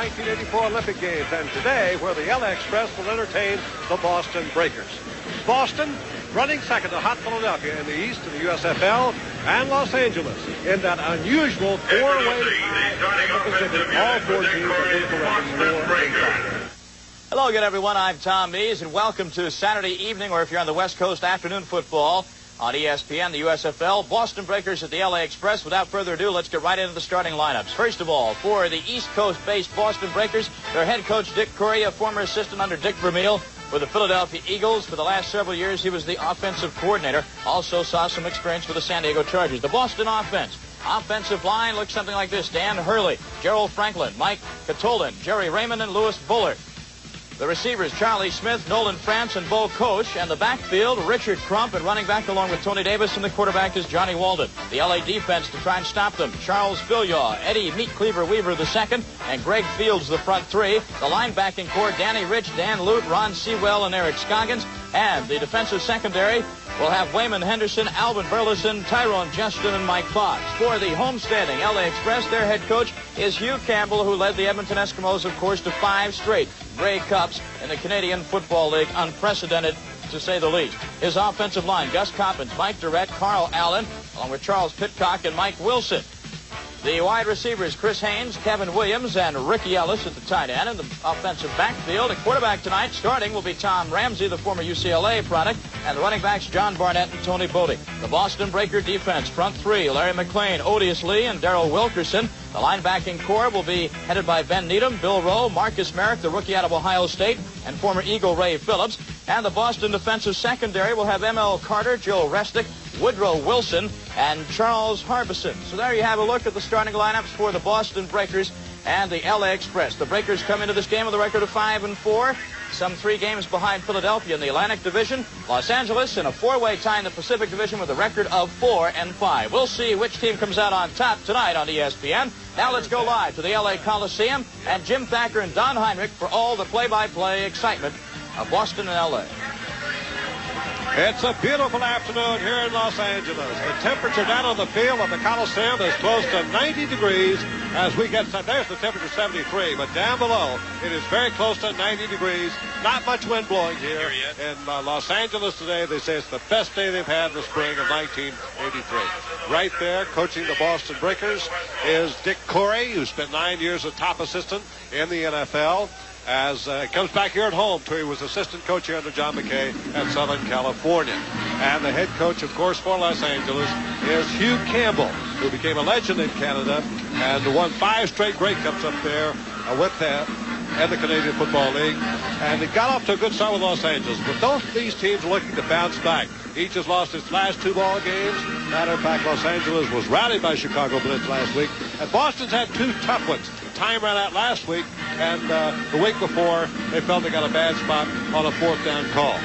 1984 Olympic Games, and today where the LA Express will entertain the Boston Breakers. Boston running second to hot Philadelphia in the East in the USFL, and Los Angeles in that unusual four-way tie. All four teams are critical records 4-5. Hello again, everyone. I'm Tom Mees, and welcome to Saturday evening, or if you're on the West Coast, afternoon football on ESPN, the USFL. Boston Breakers at the LA Express. Without further ado, let's get right into the starting lineups. First of all, for the East Coast-based Boston Breakers, their head coach, Dick Curry, a former assistant under Dick Vermeil for the Philadelphia Eagles. For the last several years, he was the offensive coordinator. Also saw some experience for the San Diego Chargers. The Boston offense. Offensive line looks something like this. Dan Hurley, Gerald Franklin, Mike Catolin, Jerry Raymond, and Louis Bullard. The receivers, Charlie Smith, Nolan France, and Bo Koch. And the backfield, Richard Crump, and running back along with Tony Davis. And the quarterback is Johnny Walden. The LA defense to try and stop them, Charles Filyaw, Eddie Meat Cleaver Weaver II, and Greg Fields, the front three. The linebacking core, Danny Rich, Dan Lute, Ron Sewell, and Eric Scoggins. And the defensive secondary will have Wayman Henderson, Alvin Burleson, Tyrone Justin, and Mike Fox. For the homestanding LA Express, their head coach is Hugh Campbell, who led the Edmonton Eskimos, of course, to 5 straight Grey Cups in the Canadian Football League. Unprecedented, to say the least. His offensive line, Gus Coppins, Mike Durrett, Carl Allen, along with Charles Pitcock and Mike Wilson. The wide receivers, Kris Haines, Kevin Williams, and Ricky Ellis at the tight end. And the offensive backfield, at quarterback tonight, starting will be Tom Ramsey, the former UCLA product, and the running backs, John Barnett and Tony Bodie. The Boston Breaker defense, front three, Larry McLean, Odious Lee, and Darrell Wilkerson. The linebacking core will be headed by Ben Needham, Bill Rowe, Marcus Merrick, the rookie out of Ohio State, and former Eagle Ray Phillips. And the Boston defensive secondary will have M.L. Carter, Joe Restick, Woodrow Wilson, and Charles Harbison. So there you have a look at the starting lineups for the Boston Breakers and the LA Express. The Breakers come into this game with a record of 5-4, some 3 games behind Philadelphia in the Atlantic Division. Los Angeles in a 4-way tie in the Pacific Division with a record of 4-5. We'll see which team comes out on top tonight on ESPN. Now let's go live to the LA Coliseum and Jim Thacker and Don Heinrich for all the play-by-play excitement of Boston and LA. It's a beautiful afternoon here in Los Angeles. The temperature down on the field of the Coliseum is close to 90 degrees as we get set. There's the temperature 73, but down below it is very close to 90 degrees. Not much wind blowing here in Los Angeles today. They say it's the best day they've had in the spring of 1983. Right there, coaching the Boston Breakers, is Dick Curry, who spent 9 years as top assistant in the NFL. As it comes back here at home, he was assistant coach here under John McKay at Southern California. And the head coach, of course, for Los Angeles is Hugh Campbell, who became a legend in Canada and won 5 straight Grey Cups up there with that and the Canadian Football League. And it got off to a good start with Los Angeles. But both these teams are looking to bounce back. Each has lost its last 2 ball games. Matter of fact, Los Angeles was routed by Chicago Blitz last week. And Boston's had 2 tough ones. Time ran out last week, and the week before, they felt they got a bad spot on a 4th down call.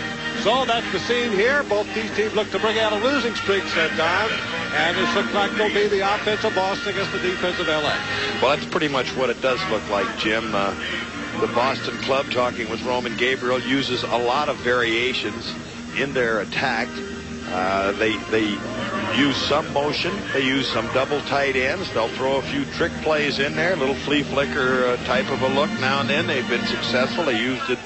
So that's the scene here. Both these teams look to bring out a losing streak, said Don. And it looks like they'll be the offense of Boston against the defense of LA. Well, that's pretty much what it does look like, Jim. The Boston club, talking with Roman Gabriel, uses a lot of variations in their attack. They use some motion. They use some double tight ends. They'll throw a few trick plays in there, a little flea flicker type of a look now and then. They've been successful. They used it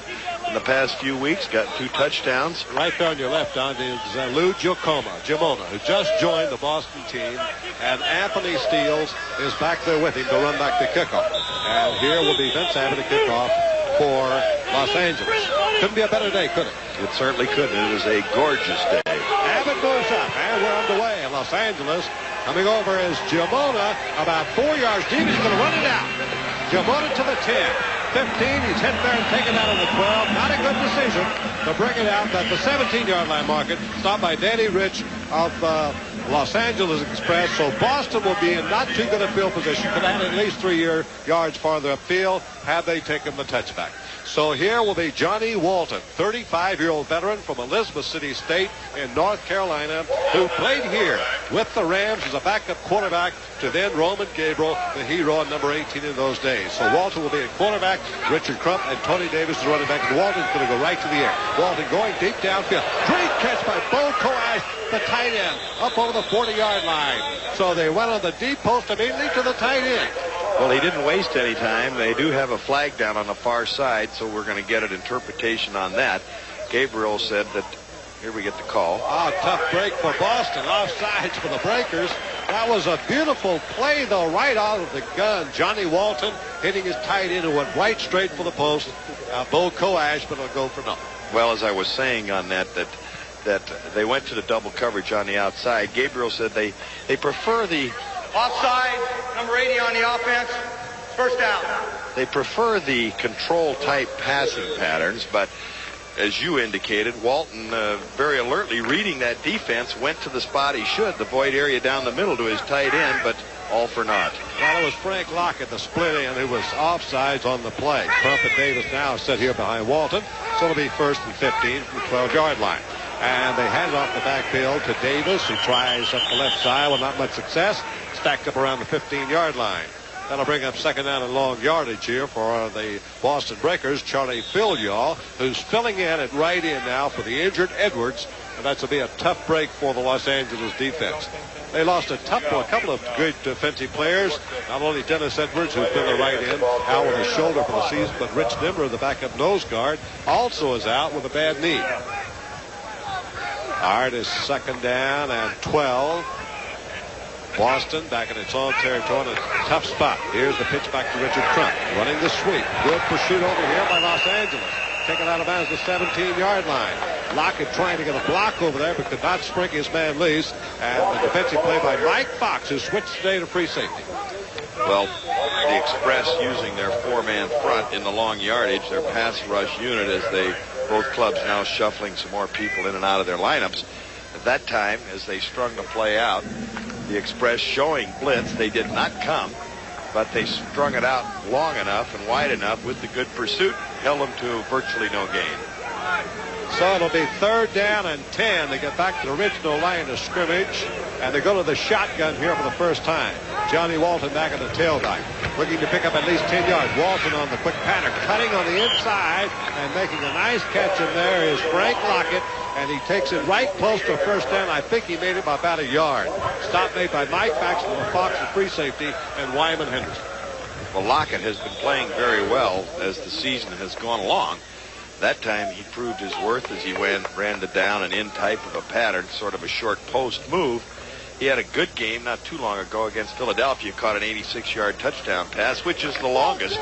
in the past few weeks, got 2 touchdowns. Right there on your left, Don, is Lou Gimona, who just joined the Boston team, and Anthony Steele is back there with him to run back the kickoff. And here will be Vince Abbott to kick off for Los Angeles. Couldn't be a better day, could it? It certainly couldn't. It is a gorgeous day. Abbott moves up, and we're underway in Los Angeles. Coming over is Gimona, about 4 yards deep. He's going to run it out. Gimona to the 10. 15, he's hit there and taken out on the 12. Not a good decision to bring it out at the 17-yard line market. Stopped by Danny Rich of Los Angeles Express. So Boston will be in not too good a field position. Could have had at least 3 yards farther upfield had they taken the touchback. So here will be Johnny Walton, 35-year-old veteran from Elizabeth City State in North Carolina, who played here with the Rams as a backup quarterback to then Roman Gabriel, the hero on number 18 in those days. So Walton will be a quarterback, Richard Crump and Tony Davis is running back, and Walton's going to go right to the air. Walton going deep downfield. Great catch by Bo Koch, the tight end, up over the 40-yard line. So they went on the deep post immediately to the tight end. Well, he didn't waste any time. They do have a flag down on the far side, so we're going to get an interpretation on that. Gabriel said that, here we get the call. Oh, tough break for Boston. Offsides for the Breakers. That was a beautiful play, though, right out of the gun. Johnny Walton hitting his tight end and went right straight for the post. Bo Koash, but it'll go for nothing. Well, as I was saying on that they went to the double coverage on the outside. Gabriel said they prefer the offside, number 80 on the offense, first down. They prefer the control-type passing patterns, but as you indicated, Walton very alertly reading that defense went to the spot he should, the void area down the middle to his tight end, but all for naught. Well, it was Frank Lockett, the split end, who was offsides on the play. Trumpet Davis now set here behind Walton, so it'll be 1st and 15 from the 12-yard line. And they hand it off the backfield to Davis, who tries up the left side with not much success, stacked up around the 15-yard line. That'll bring up 2nd down and long yardage here for the Boston Breakers. Charlie Filial, who's filling in at right end now for the injured Edwards, and that's to be a tough break for the Los Angeles defense. They lost a couple of good defensive players. Not only Dennis Edwards, who's been the right end, out with a shoulder for the season, but Rich Nimmer, the backup nose guard, also is out with a bad knee. All right, it's 2nd down and 12. Boston back in its own territory in a tough spot. Here's the pitch back to Richard Trump, running the sweep. Good pursuit over here by Los Angeles. Taken out of bounds the 17-yard line. Lockett trying to get a block over there, but could not spring his man loose. And the defensive play by Mike Fox, who switched today to free safety. Well, the Express using their 4-man front in the long yardage, their pass rush unit, as both clubs now shuffling some more people in and out of their lineups. At that time, as they strung the play out, the Express showing blitz. They did not come, but they strung it out long enough and wide enough with the good pursuit, held them to virtually no gain. So it'll be 3rd down and 10. They get back to the original line of scrimmage, and they go to the shotgun here for the first time. Johnny Walton back at the tailback, looking to pick up at least 10 yards. Walton on the quick pattern, cutting on the inside, and making a nice catch in there is Frank Lockett, and he takes it right close to a 1st down. I think he made it by about a yard. Stop made by Mike Baxter, the Fox, the free safety, and Wyman Henderson. Well, Lockett has been playing very well as the season has gone along. That time he proved his worth as he ran the down and in type of a pattern, sort of a short post move. He had a good game not too long ago against Philadelphia, caught an 86-yard touchdown pass, which is the longest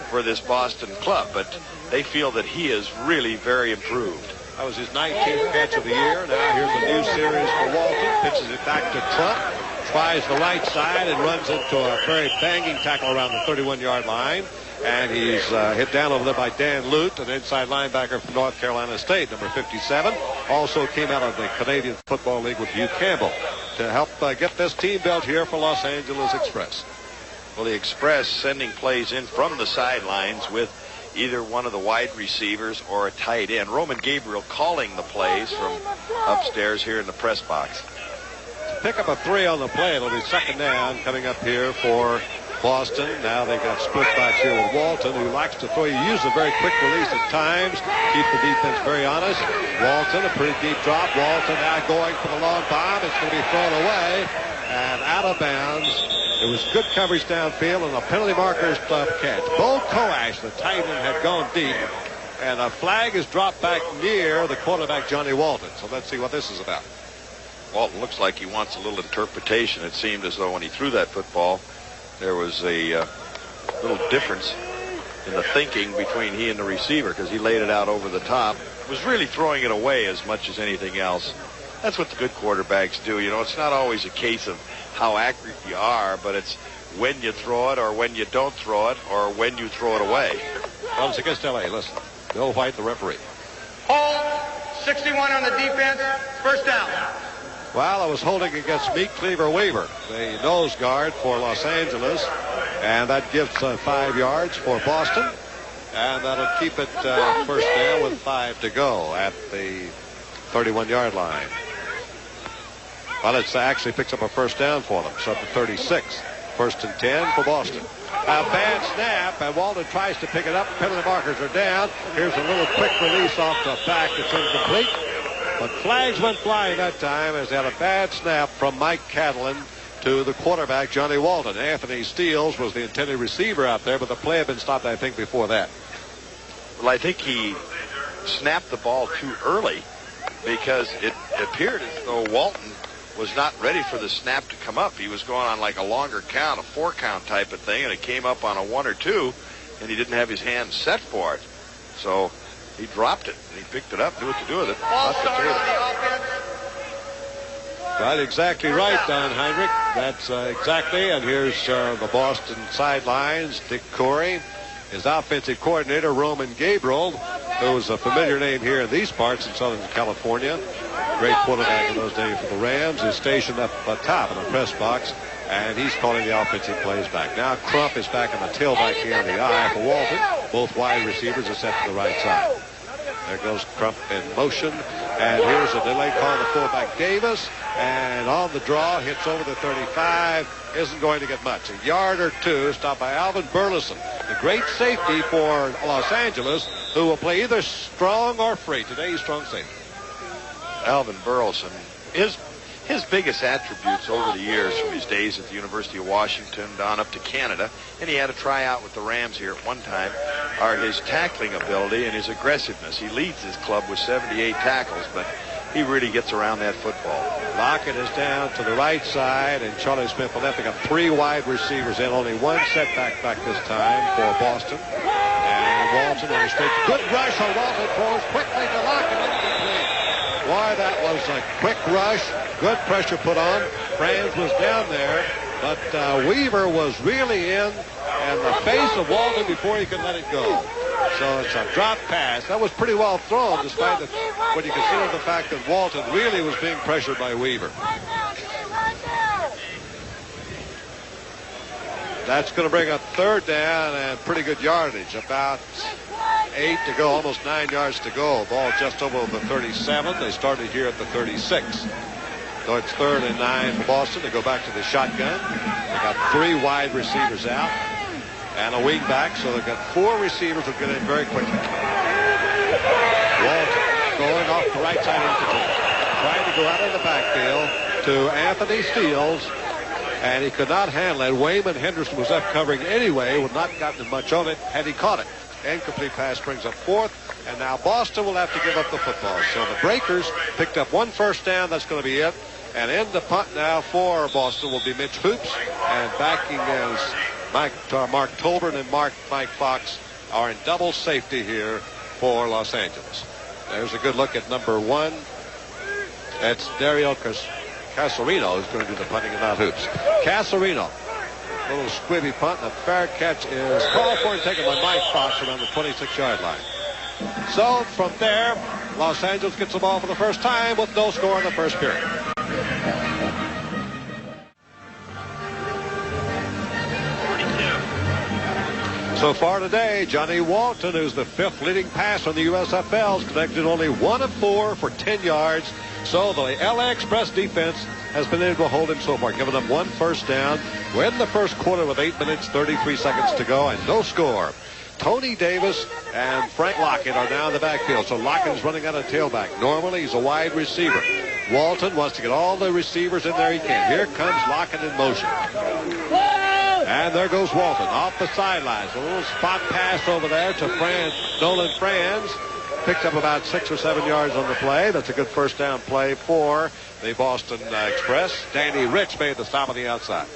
for this Boston club, but they feel that he is really very improved. That was his 19th catch of the year. Now here's a new series for Walton. Pitches it back to Trump. Tries the right side and runs into a very banging tackle around the 31-yard line. And he's hit down over there by Dan Lute, an inside linebacker from North Carolina State, number 57. Also came out of the Canadian Football League with Hugh Campbell to help get this team built here for Los Angeles Express. Well, the Express sending plays in from the sidelines with either one of the wide receivers or a tight end. Roman Gabriel calling the plays from upstairs here in the press box. Pick up a 3 on the play. It'll be 2nd down coming up here for Boston. Now they got split back here with Walton, who likes to throw. He uses a very quick release at times, keep the defense very honest. Walton, a pretty deep drop. Walton now going for the long bomb. It's going to be thrown away and out of bounds. It was good coverage downfield, and a penalty marker's catch. Bo Koash, the tight end, had gone deep, and a flag is dropped back near the quarterback, Johnny Walton. So let's see what this is about. Walton looks like he wants a little interpretation. It seemed as though when he threw that football, there was a little difference in the thinking between he and the receiver, because he laid it out over the top. Was really throwing it away as much as anything else. That's what the good quarterbacks do. You know, it's not always a case of how accurate you are, but it's when you throw it or when you don't throw it or when you throw it away. Well, it's against L.A. Listen, Bill White, the referee. Hold, 61 on the defense, 1st down. Well, I was holding against Meek Cleaver Weaver, the nose guard for Los Angeles, and that gives 5 yards for Boston, and that'll keep it 1st down with 5 to go at the 31-yard line. Well, it actually picks up a 1st down for them, so up to 36. 1st and 10 for Boston. A bad snap, and Walton tries to pick it up. Penalty markers are down. Here's a little quick release off the back that's incomplete. But flags went flying that time as they had a bad snap from Mike Catalan, to the quarterback, Johnny Walton. Anthony Steeles was the intended receiver out there, but the play had been stopped, I think, before that. Well, I think he snapped the ball too early because it appeared as though Walton was not ready for the snap to come up. He was going on like a longer count, a 4-count type of thing, and it came up on a 1 or 2, and he didn't have his hand set for it. So he dropped it, and he picked it up, knew what to do with it. Ball start on the offense. Right, exactly right, Don Heinrich. That's exactly, and here's the Boston sidelines. Dick Corey, his offensive coordinator, Roman Gabriel, who was a familiar name here in these parts in Southern California. Great quarterback in those days for the Rams, is stationed up top in the press box, and he's calling the offensive plays back. Now Crump is back in the tailback here in the eye for Walton. Both wide receivers are set to the right side. There goes Crump in motion, and here's a delay call to fullback Davis, and on the draw, hits over the 35, isn't going to get much. A yard or two, stopped by Alvin Burleson, the great safety for Los Angeles, who will play either strong or free. Today he's strong safety. Alvin Burleson, his biggest attributes over the years from his days at the University of Washington down up to Canada, and he had a tryout with the Rams here at one time, are his tackling ability and his aggressiveness. He leads his club with 78 tackles, but he really gets around that football. Lockett is down to the right side, and Charlie Smith will have to get 3 wide receivers in. Only 1 setback back this time for Boston. And Walton on his straight. Good rush on Walton, throws quickly to Lockett. Incomplete. Boy, that was a quick rush. Good pressure put on. Franz was down there, but Weaver was really in the face of Walton before he could let it go. So it's a drop pass. That was pretty well thrown, despite when you consider the fact that Walton really was being pressured by Weaver. That's going to bring up 3rd down and pretty good yardage. About 8 to go, almost 9 yards to go. Ball just over the 37. They started here at the 36. So it's 3rd and 9 for Boston. They go back to the shotgun. They got 3 wide receivers out and a wing back, so they've got 4 receivers who get in very quickly. Walton going off the right side into two, trying to go out of the backfield to Anthony Steeles, and he could not handle it. Wayman Henderson was up covering anyway, would not gotten much of it had he caught it. Incomplete pass brings up 4th, and now Boston will have to give up the football. So the Breakers picked up 1 first down. That's going to be it. And in the punt now for Boston will be Mitch Hoops, and backing is Mark Tolbert and Mike Fox are in double safety here for Los Angeles. There's a good look at number 1. That's Dario Casarino who's going to do the punting and not Hoops. Casarino, little squibby punt, and a fair catch is called for and taken by Mike Fox around the 26-yard line. So from there, Los Angeles gets the ball for the first time with no score in the first period. So far today, Johnny Walton, who's the 5th leading passer in the USFL, has connected only 1 of 4 for 10 yards. So the LA Express defense has been able to hold him so far, giving up 1 first down. We're in the first quarter with 8 minutes, 33 seconds to go, and no score. Tony Davis and Frank Lockett are now in the backfield. So Lockett is running out of tailback. Normally, he's a wide receiver. Walton wants to get all the receivers in there he can. Here comes Lockett in motion. And there goes Walton off the sidelines. A little spot pass over there to Nolan Franz. Picks up about 6 or 7 yards on the play. That's a good first down play for the Boston Express. Danny Rich made the stop on the outside.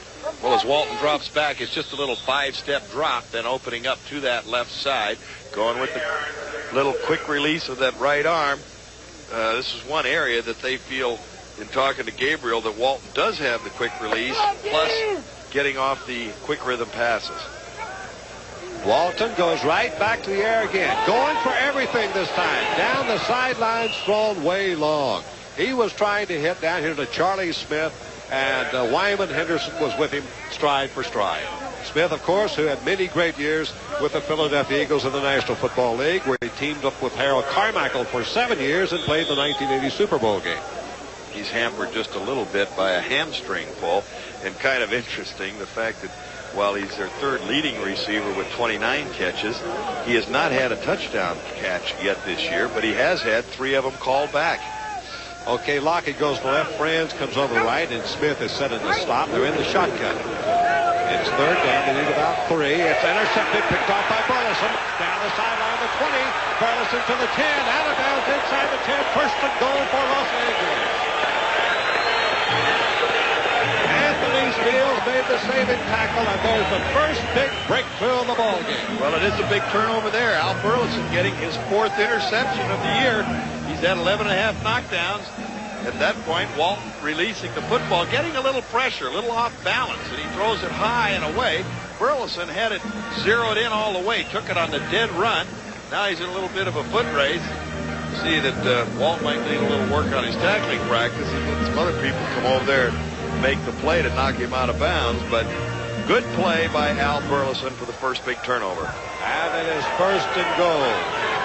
Well, as Walton drops back, it's just a little 5-step drop, then opening up to that left side. Going with the little quick release of that right arm. This is one area that they feel, in talking to Gabriel, that Walton does have the quick release, plus getting off the quick rhythm passes. Walton goes right back to the air again, going for everything this time. Down the sidelines, thrown way long. He was trying to hit down here to Charlie Smith, and Wyman Henderson was with him stride for stride. Smith, of course, who had many great years with the Philadelphia Eagles in the National Football League, where he teamed up with Harold Carmichael for 7 years and played the 1980 Super Bowl game. He's hampered just a little bit by a hamstring pull, and kind of interesting the fact that while he's their 3rd leading receiver with 29 catches, he has not had a touchdown catch yet this year, but he has had 3 of them called back. Okay, Lockett goes to left. Franz comes over right, and Smith is set in the slot. They're in the shotgun. It's third down. They need about 3. It's intercepted, picked off by Burleson. Down the sideline, the 20. Burleson to the 10. Out of bounds inside the 10. First and goal for Los Angeles. Anthony Steele made the saving tackle, and there's the first big breakthrough in the ballgame. Well, it is a big turnover there. Al Burleson getting his 4th interception of the year. He's had 11.5 knockdowns. At that point, Walton releasing the football, getting a little pressure, a little off balance, and he throws it high and away. Burleson had it zeroed in all the way, took it on the dead run. Now he's in a little bit of a foot race. See that Walton might need a little work on his tackling practice. He let some other people come over there and make the play to knock him out of bounds, but good play by Al Burleson for the first big turnover. And it is first and goal.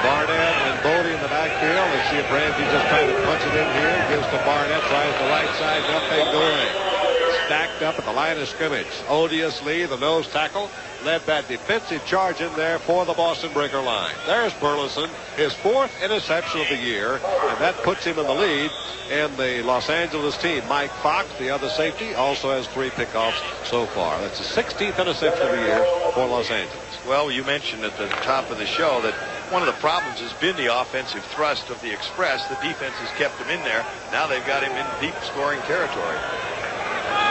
Barnett and Bodie in the backfield. Let's see if Ramsey just trying to punch it in here. Gives to Barnett, tries the right side, nothing doing. Stacked up at the line of scrimmage. Odious Lee, the nose tackle, led that defensive charge in there for the Boston Breaker line. There's Burleson, his 4th interception of the year, and that puts him in the lead in the Los Angeles team. Mike Fox, the other safety, also has 3 pickoffs so far. That's the 16th interception of the year for Los Angeles. Well, you mentioned at the top of the show that one of the problems has been the offensive thrust of the Express. The defense has kept him in there. Now they've got him in deep scoring territory.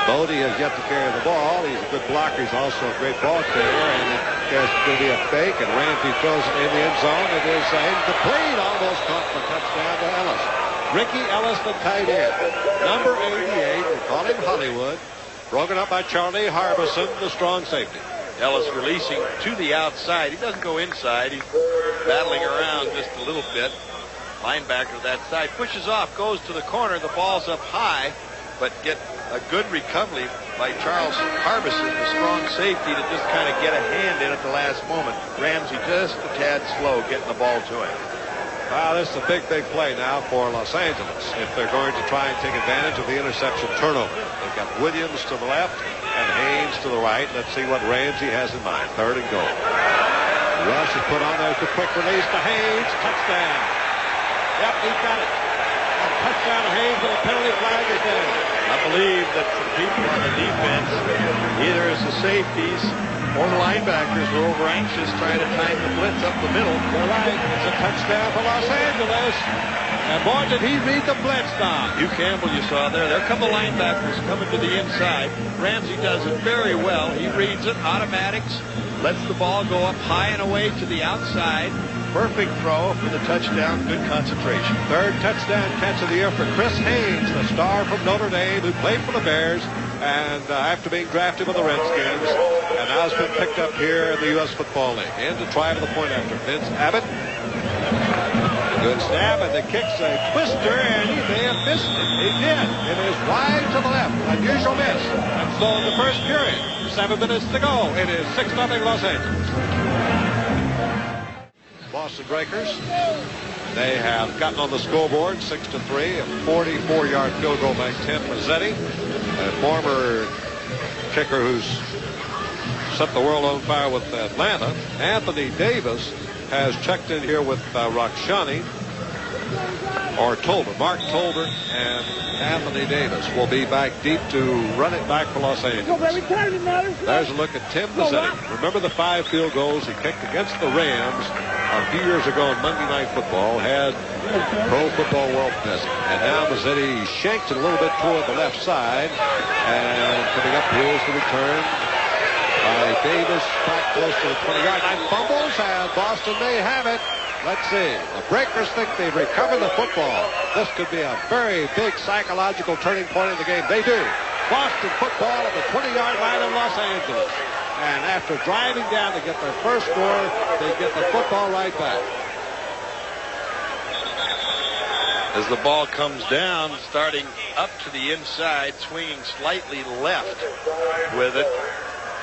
Bodie has yet to carry the ball. He's a good blocker. He's also a great ball carrier. And there's going to be a fake, and Ramsey throws it in the end zone. It is incomplete, almost caught for touchdown to Ellis. Ricky Ellis, the tight end. Number 88, we call him Hollywood. Broken up by Charlie Harbison, the strong safety. Ellis releasing to the outside. He doesn't go inside. He's battling around just a little bit. Linebacker that side pushes off, goes to the corner. The ball's up high, but get a good recovery by Charles Harbison, the strong safety, to just kind of get a hand in at the last moment. Ramsey just a tad slow getting the ball to him. Wow, this is a big, big play now for Los Angeles if they're going to try and take advantage of the interception turnover. They've got Williams to the left and Haines to the right. Let's see what Ramsey has in mind. Third and goal. Rush is put on. There's the quick release to Haines. Touchdown. Yep, he's got it. A touchdown to Haines, and a penalty flag is down. I believe that some people on the defense, either as the safeties or the linebackers, were over anxious trying to time the blitz up the middle. You're right. It's a touchdown for Los Angeles. And boy, did he read the blitz now. Hugh Campbell, you saw there. There come the linebackers coming to the inside. Ramsey does it very well. He reads it, automatics, lets the ball go up high and away to the outside. Perfect throw for the touchdown. Good concentration. Third touchdown catch of the year for Kris Haines, the star from Notre Dame who played for the Bears and after being drafted by the Redskins, and now has been picked up here in the U.S. Football League. In to try to the point after Vince Abbott. Good snap, and the kick's a twister, and he may have missed it. He did. It is wide to the left. Unusual miss. And so in the first period, 7 minutes to go. It is 6-0 Los Angeles. Boston Breakers, they have gotten on the scoreboard 6-3, a 44-yard field goal by Tim Mazzetti, a former kicker who's set the world on fire with Atlanta. Anthony Davis has checked in here with Rakshani, or Tolbert. Mark Tolbert and Anthony Davis will be back deep to run it back for Los Angeles. There's a look at Tim Mazzetti. Remember the 5 field goals he kicked against the Rams a few years ago on Monday Night Football, had Pro Football World missing. And now Mazzetti shanks it a little bit toward the left side, and coming up here is the return by Davis back close to the 20-yard line. Fumbles, and Boston may have it. Let's see. The Breakers think they've recovered the football. This could be a very big psychological turning point in the game. They do. Boston football at the 20-yard line in Los Angeles. And after driving down to get their first score, they get the football right back. As the ball comes down, starting up to the inside, swinging slightly left with it.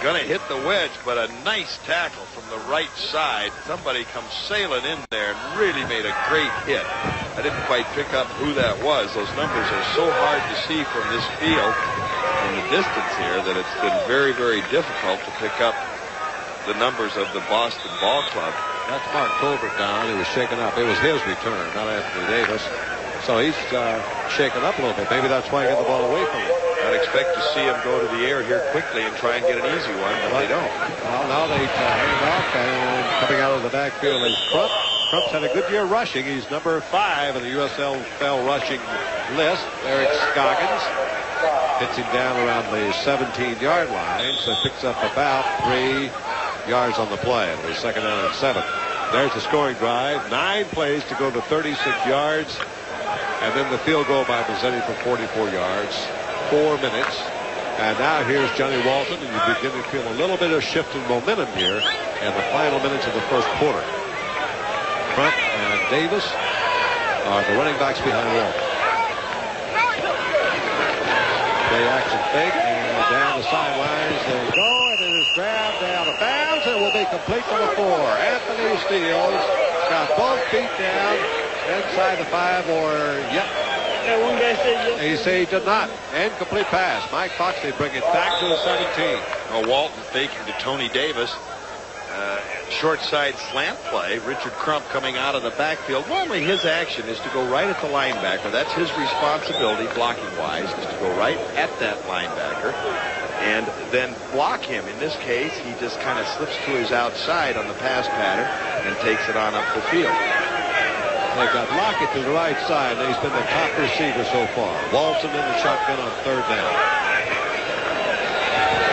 Going to hit the wedge, but a nice tackle from the right side. Somebody comes sailing in there and really made a great hit. I didn't quite pick up who that was. Those numbers are so hard to see from this field in the distance here that it's been very, very difficult to pick up the numbers of the Boston Ball Club. That's Mark Tolbert down. He was shaken up. It was his return, not Anthony Davis. So he's shaken up a little bit. Maybe that's why he got the ball away from him. I'd expect to see him go to the air here quickly and try and get an easy one, but they don't. Well, now they hand off, and coming out of the backfield is Crump. Crump's had a good year rushing. He's number 5 in the USFL rushing list. Eric Scoggins hits him down around the 17-yard line, so picks up about 3 yards on the play. It'll be second down and 7. There's the scoring drive. 9 plays to go to 36 yards. And then the field goal by Mazzetti for 44 yards. 4 minutes. And now here's Johnny Walton, and you begin to feel a little bit of shift in momentum here in the final minutes of the first quarter. Crump and Davis are the running backs behind Walton. Play action fake, and down the sidelines they go, and it is grabbed out of bounds, and it will be complete to the 4. Anthony Steele's got both feet down inside the 5, or yep. Yeah, one guy said yes. He said he did not. Incomplete pass. Mike Fox, they bring it back to the 17. Well, Walton faking to Tony Davis. Short side slant play. Richard Crump coming out of the backfield. Normally his action is to go right at the linebacker. That's his responsibility blocking wise, is to go right at that linebacker and then block him. In this case, he just kind of slips to his outside on the pass pattern and takes it on up the field. They've got Lockett to the right side, and he's been the top receiver so far. Walton in the shotgun on 3rd down.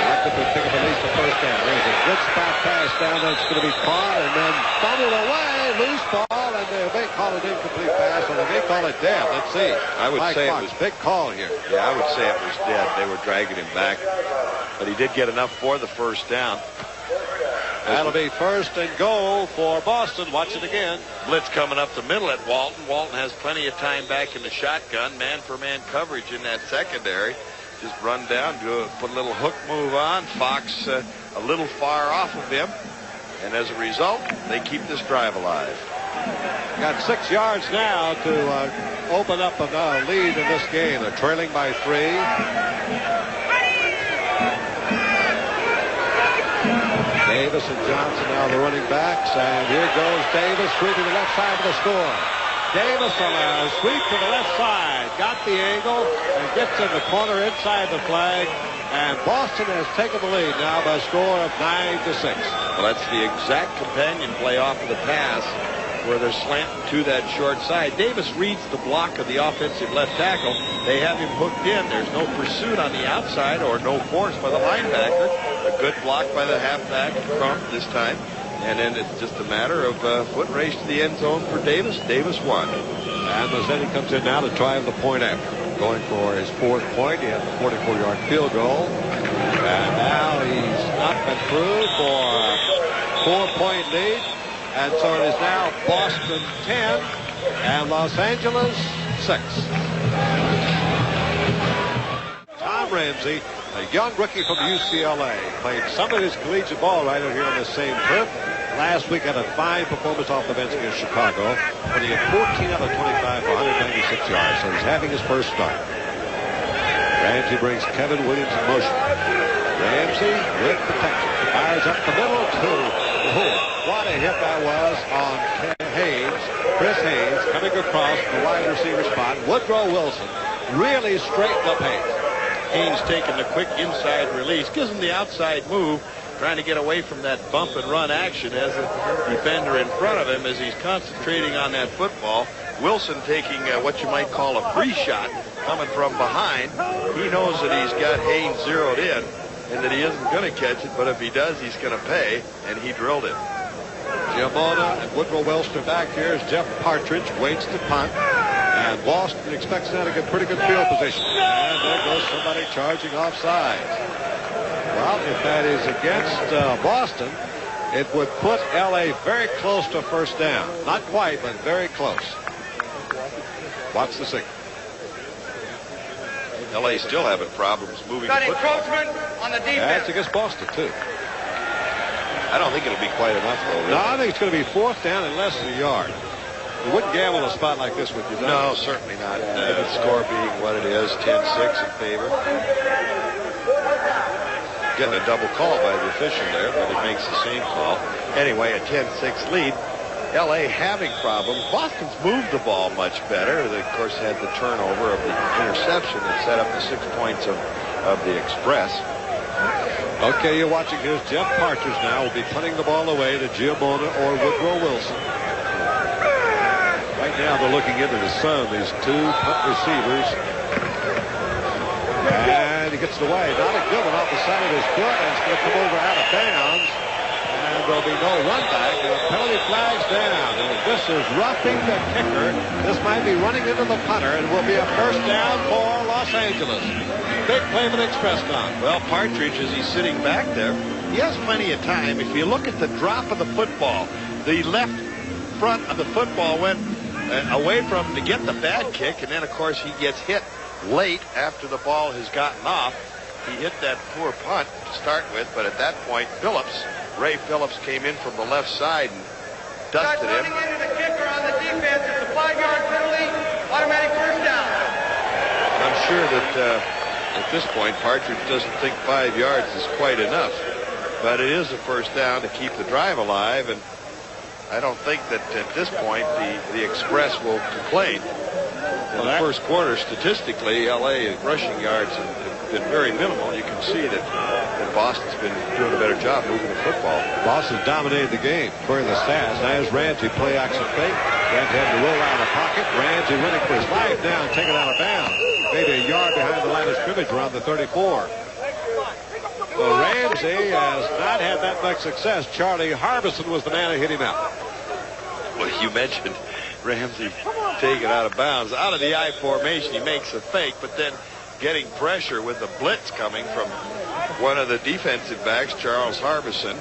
Lockett will pick up at least the 1st down. There's a good spot pass down there. It's going to be caught and then fumbled away. Loose ball, and they may call it incomplete pass, or they may call it dead. Let's see. I would say Fox, it was big call here. Yeah, I would say it was dead. They were dragging him back, but he did get enough for the 1st down. That'll be 1st and goal for Boston. Watch it again. Blitz coming up the middle at Walton. Walton has plenty of time back in the shotgun. Man-for-man coverage in that secondary. Just run down, put a little hook move on. Fox a little far off of him. And as a result, they keep this drive alive. Got 6 yards now to open up a lead in this game. They're trailing by 3. Davis and Johnson now the running backs, and here goes Davis sweeping the left side of the score. Davis on a sweep to the left side, got the angle and gets in the corner inside the flag, and Boston has taken the lead now by a score of 9-6. Well, that's the exact companion play off of the pass where they're slanting to that short side. Davis reads the block of the offensive left tackle. They have him hooked in. There's no pursuit on the outside or no force by the linebacker. A good block by the halfback, Crump, this time. And then it's just a matter of foot race to the end zone for Davis. Davis won. And Mazzetti comes in now to try the point after. Going for his 4th point. He had the 44-yard field goal. And now he's up and through for a 4-point lead. And so it is now Boston 10 and Los Angeles 6. Tom Ramsey, a young rookie from UCLA, played some of his collegiate ball right out here on the same turf. Last week had a fine performance off the bench against Chicago, when he had 14 out of 25 for 196 yards. So he's having his first start. Ramsey brings Kevin Williams in motion. Ramsey with protection. Fires up the middle to what a hit that was on Haines. Kris Haines coming across the wide receiver spot. Woodrow Wilson really straightened up Haines. Haines taking the quick inside release. Gives him the outside move, trying to get away from that bump and run action as a defender in front of him as he's concentrating on that football. Wilson taking what you might call a free shot coming from behind. He knows that he's got Haines zeroed in and that he isn't going to catch it, but if he does, he's going to pay, and he drilled it. Giamona and Woodrow Wilson back here as Jeff Partridge waits to punt, and Boston expects now to get pretty good field position. And there goes somebody charging offside. Well, if that is against Boston, it would put L.A. very close to 1st down. Not quite, but very close. Watch the signal. L.A. still having problems moving Got the football. encroachment on the defense. That's against Boston, too. I don't think it'll be quite enough, though. Really. No, I think it's going to be 4th down and less than a yard. You wouldn't gamble a spot like this, would you? No, certainly not. The score being what it is, 10-6 in favor. Getting a double call by the official there, but it makes the same call. Anyway, a 10-6 lead. L.A. having problems. Boston's moved the ball much better. They, of course, had the turnover of the interception that set up the 6 points of the Express. Okay, you're watching. Here's Jeff Partridge now. Will be punting the ball away to Giamona or Woodrow Wilson. Right now they're looking into the sun, these two punt receivers. And he gets it away. Not a good one off the side of his foot, and it's going to come over out of bounds. And there'll be no run back. And the penalty flag's down. And if this is roughing the kicker, this might be running into the punter and will be a first down for Los Angeles. Big play for the Express con. Well, Partridge, as he's sitting back there, he has plenty of time. If you look at the drop of the football, the left front of the football went away from him to get the bad kick, and then, of course, he gets hit late after the ball has gotten off. He hit that poor punt to start with, but at that point, Ray Phillips came in from the left side and dusted him. Running into the kicker on the defense. It's a 5-yard penalty. Automatic first down. I'm sure that at this point, Partridge doesn't think 5 yards is quite enough, but it is a first down to keep the drive alive, and I don't think that at this point the Express will complain. In the first quarter, statistically, L.A. rushing yards have been very minimal. You can see that Boston's been doing a better job moving the football. Boston dominated the game, according to the stats. Now here's Ramsey, play action fake. Ramsey had to roll out of the pocket. Ramsey running for his life now and taken out of bounds. Maybe a yard behind the line of scrimmage around the 34. Well, Ramsey has not had that much success. Charlie Harbison was the man who hit him out. Well, you mentioned Ramsey taken out of bounds. Out of the I formation, he makes a fake, but then getting pressure with the blitz coming from one of the defensive backs, Charles Harbison,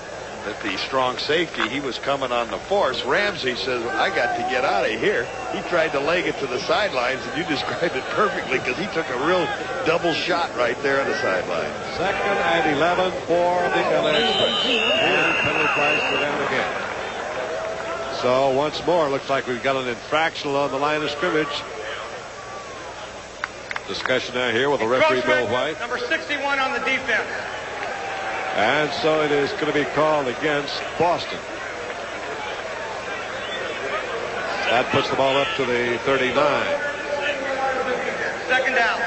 at the strong safety. He was coming on the force. Ramsey says, I got to get out of here. He tried to leg it to the sidelines, and you described it perfectly because he took a real double shot right there on the sideline. 2nd and 11 for the LA Express. And penalty flags go down again. So once more, looks like we've got an infraction on the line of scrimmage. Discussion now here with the referee, Bill White. Number 61 on the defense. And so it is going to be called against Boston. That puts the ball up to the 39. Second down.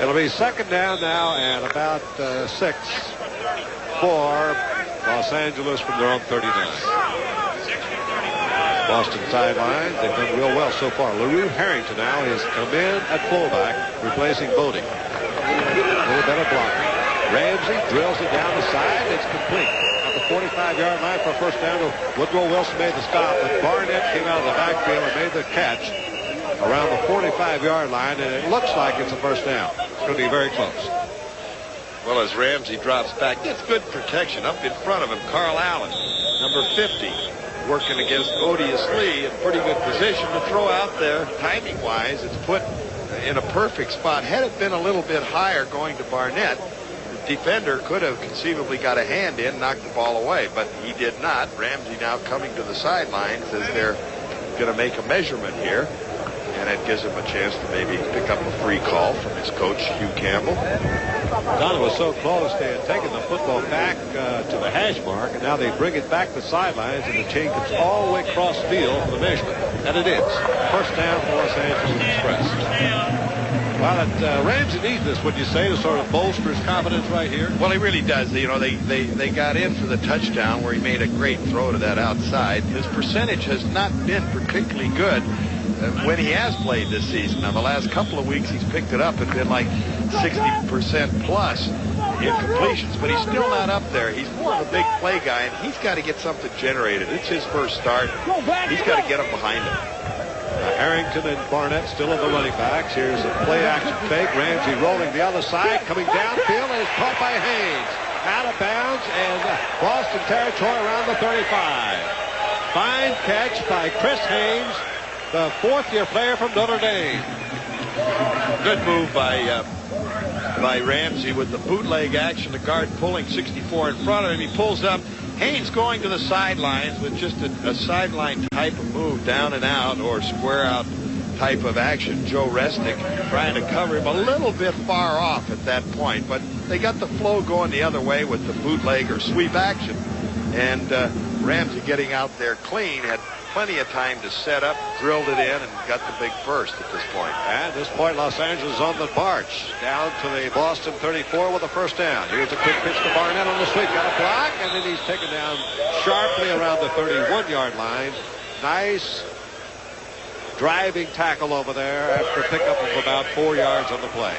It'll be second down now and about 6 for Los Angeles from their own 39. Boston sideline. They've done real well so far. LaRue Harrington now has come in at fullback, replacing Bodie. A little better blocking. Ramsey drills it down the side. It's complete. At the 45-yard line for a first down. Woodrow Wilson made the stop, but Barnett came out of the backfield and made the catch around the 45-yard line, and it looks like it's a first down. It's going to be very close. Well, as Ramsey drops back, gets good protection up in front of him. Carl Allen, number 50, working against Odious Lee in pretty good position to throw out there. Timing-wise, it's put in a perfect spot. Had it been a little bit higher going to Barnett, the defender could have conceivably got a hand in, knocked the ball away, but he did not. Ramsey now coming to the sidelines as they're going to make a measurement here, and it gives him a chance to maybe pick up a free call from his coach, Hugh Campbell. Donna was so close, they had taken the football back to the hash mark, and now they bring it back to the sidelines, and the chain comes all the way across field for the measurement. And it is. First down for Los Angeles Express. Well, Ramsey needs this, would you say, to sort of bolster his confidence right here? Well, he really does. You know, they got in for the touchdown where he made a great throw to that outside. His percentage has not been particularly good when he has played this season. Now, the last couple of weeks he's picked it up and been like 60% plus in completions, but he's still not up there. He's more of a big play guy, and he's got to get something generated. It's his first start. He's got to get him behind him. Harrington and Barnett still in the running backs. Here's a play action fake. Ramsey rolling the other side, coming downfield, and is caught by Haines. Out of bounds and Boston territory around the 35. Fine catch by Kris Haines, the fourth-year player from Notre Dame. Good move by Ramsey with the bootleg action. The guard pulling 64 in front of him. He pulls up. Haines going to the sidelines with just a sideline type of move, down and out or square out type of action. Joe Resnick trying to cover him a little bit far off at that point, but they got the flow going the other way with the bootleg or sweep action. And Ramsey getting out there clean, had plenty of time to set up, drilled it in, and got the big first at this point. At this point, Los Angeles on the march down to the Boston 34 with a first down. Here's a quick pitch to Barnett on the sweep. Got a block, and then he's taken down sharply around the 31-yard line. Nice driving tackle over there after a pickup of about 4 yards on the play.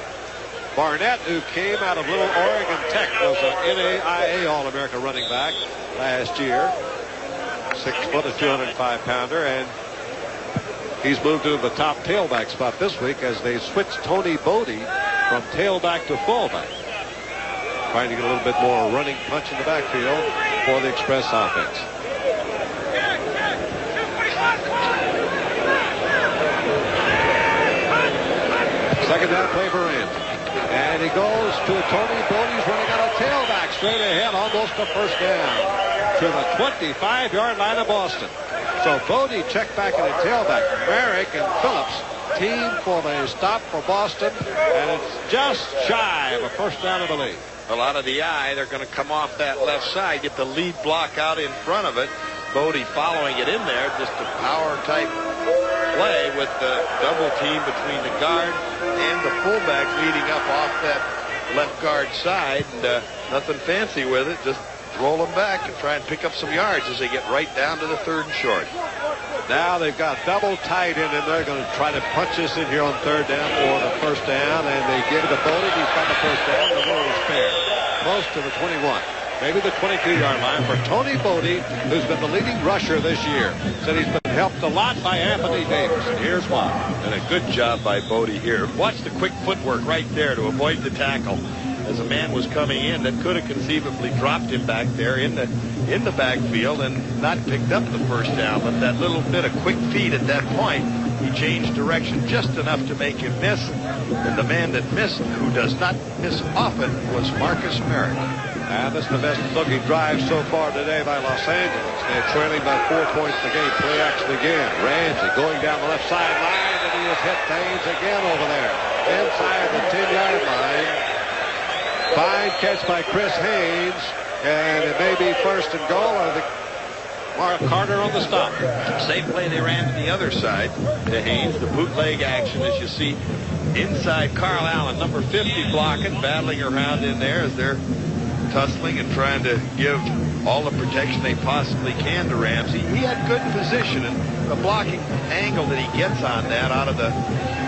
Barnett, who came out of Little Oregon Tech, was an NAIA All-America running back last year. 6 foot, a 205-pounder, and he's moved to the top tailback spot this week as they switched Tony Bodie from tailback to fullback. Trying to get a little bit more running punch in the backfield for the Express offense. Second down play for Ramsey. And he goes to Tony Bodie's running out of tailback straight ahead, almost a first down to the 25-yard line of Boston. So Bodie checked back in the tailback. Merrick and Phillips team for the stop for Boston, and it's just shy of a first down of the lead. Well, out of the eye, they're going to come off that left side, get the lead block out in front of it. Bodie following it in there, just a power type play with the double team between the guard and the fullback leading up off that left guard side, and nothing fancy with it, just roll them back and try and pick up some yards as they get right down to the 3rd and short. Now they've got double tight end, and they're going to try to punch this in here on 3rd down for the first down, and they give it to Bodie. He's got the first down. The goal is fair. Close to the 21. Maybe the 22-yard line for Tony Bodie, who's been the leading rusher this year. Said he's been helped a lot by Anthony Davis, and here's why. And a good job by Bodie here. Watch the quick footwork right there to avoid the tackle, as a man was coming in that could have conceivably dropped him back there in the backfield and not picked up the first down. But that little bit of quick feed at that point, he changed direction just enough to make him miss. And the man that missed, who does not miss often, was Marcus Merrick. And this is the best looking drive so far today by Los Angeles. They're trailing by 4 points the game. Play action again. Ramsey going down the left sideline, and he has hit Haines again over there inside the 10-yard line. Fine catch by Kris Haines, and it may be first and goal, or the Mark Carter on the stop. Same play they ran to the other side to Haines, the bootleg action, as you see inside Carl Allen, number 50, blocking, battling around in there as they're tussling and trying to give all the protection they possibly can to Ramsey. He had good position, and the blocking angle that he gets on that out of the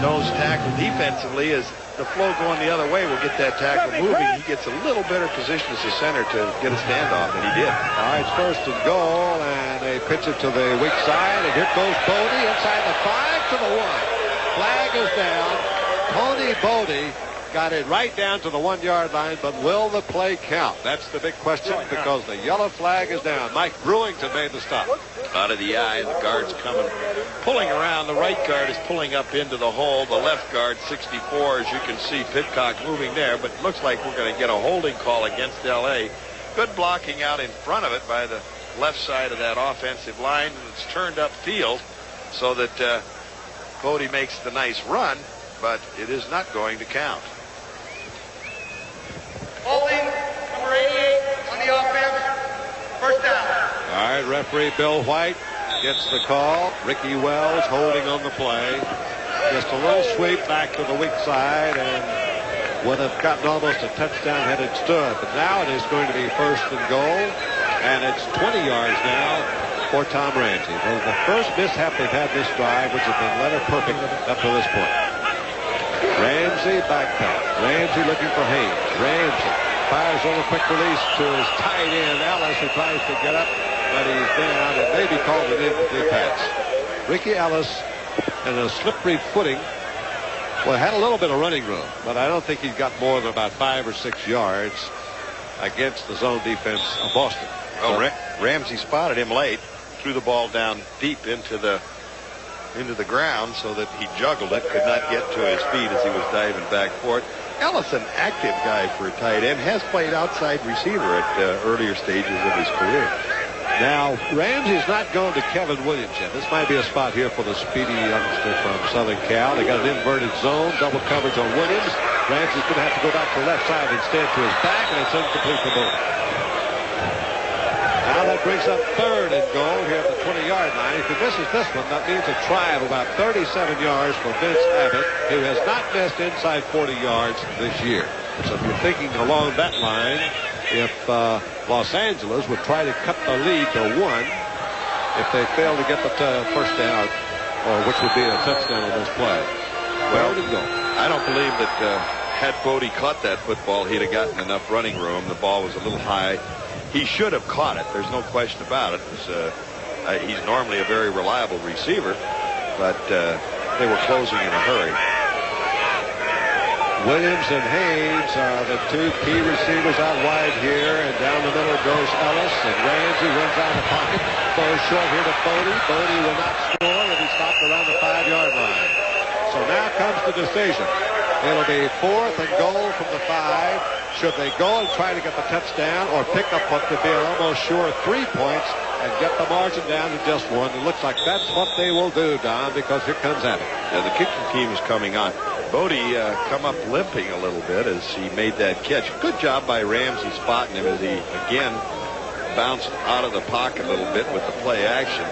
nose tackle defensively is the flow going the other way will get that tackle moving. He gets a little better position as a center to get a standoff, and he did. All right, it's first and goal, and they pitch it to the weak side, and here goes Bodie inside the 5 to the 1. Flag is down. Tony Bodie got it right down to the 1-yard line, but will the play count? That's the big question, because the yellow flag is down. Mike Brewington made the stop. Out of the eye, the guard's coming, pulling around. The right guard is pulling up into the hole. The left guard, 64, as you can see, Pitcock moving there, but it looks like we're going to get a holding call against L.A. Good blocking out in front of it by the left side of that offensive line, and it's turned upfield so that Bodie makes the nice run, but it is not going to count. Holding, number 88 on the offense. First down. All right, referee Bill White gets the call. Ricky Wells holding on the play. Just a little sweep back to the weak side, and would have gotten almost a touchdown had it stood. But now it is going to be first and goal, and it's 20 yards now for Tom Ramsey. It was the first mishap they've had this drive, which has been letter perfect up to this point. Ramsey backpedal. Ramsey looking for Haines. Ramsey fires on a quick release to his tight end, Ellis, who tries to get up, but he's down. It may be called an incomplete pass. Ricky Ellis and a slippery footing. Well, had a little bit of running room, but I don't think he's got more than about 5 or 6 yards against the zone defense of Boston. Well, Ramsey spotted him late, threw the ball down deep into the ground so that he juggled it, could not get to his feet as he was diving back for it. Ellis, an active guy for a tight end, has played outside receiver at earlier stages of his career. Now, Ramsey's not going to Kevin Williams yet. This might be a spot here for the speedy youngster from Southern Cal. They got an inverted zone, double coverage on Williams. Ramsey's going to have to go back to the left side instead to his back, and it's incomplete for Bodie. Now that brings up 3rd and goal here at the 20-yard line. If he misses this one, that means a try of about 37 yards for Vince Abbott, who has not missed inside 40 yards this year. So if you're thinking along that line, if Los Angeles would try to cut the lead to 1, if they fail to get the first down, or which would be a touchdown on this play. Well, I don't believe that had Bodie caught that football, he'd have gotten enough running room. The ball was a little high. He should have caught it. There's no question about it. He's normally a very reliable receiver, but they were closing in a hurry. Williams and Haines are the 2 key receivers out wide here, and down the middle goes Ellis, and Ramsey runs out of the pocket, throws short here to Bodie. Bodie will not score, and he stopped around the 5-yard line. So now comes the decision. It'll be 4th and goal from the 5. Should they go and try to get the touchdown, or pick up what could be an almost sure 3 points and get the margin down to just 1? It looks like that's what they will do, Don, because here comes Abbott. Yeah, the kicking team is coming on. Bodie come up limping a little bit as he made that catch. Good job by Ramsey spotting him as he again bounced out of the pocket a little bit with the play action.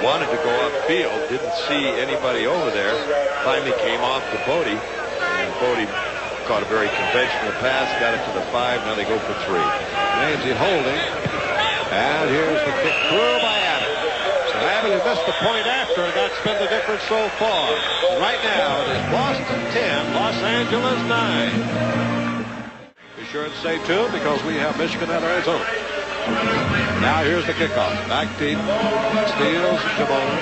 Wanted to go upfield, didn't see anybody over there. Finally came off to Bodie, and Bodie caught a very conventional pass, got it to the 5. Now they go for 3. Ramsey holding, and here's the kick through by Abbott. So Abbott has missed the point after, and that's been the difference so far. And right now it is Boston 10, Los Angeles 9. Be sure and stay tuned because we have Michigan at Arizona. Now here's the kickoff. Back deep. Steals Jamona.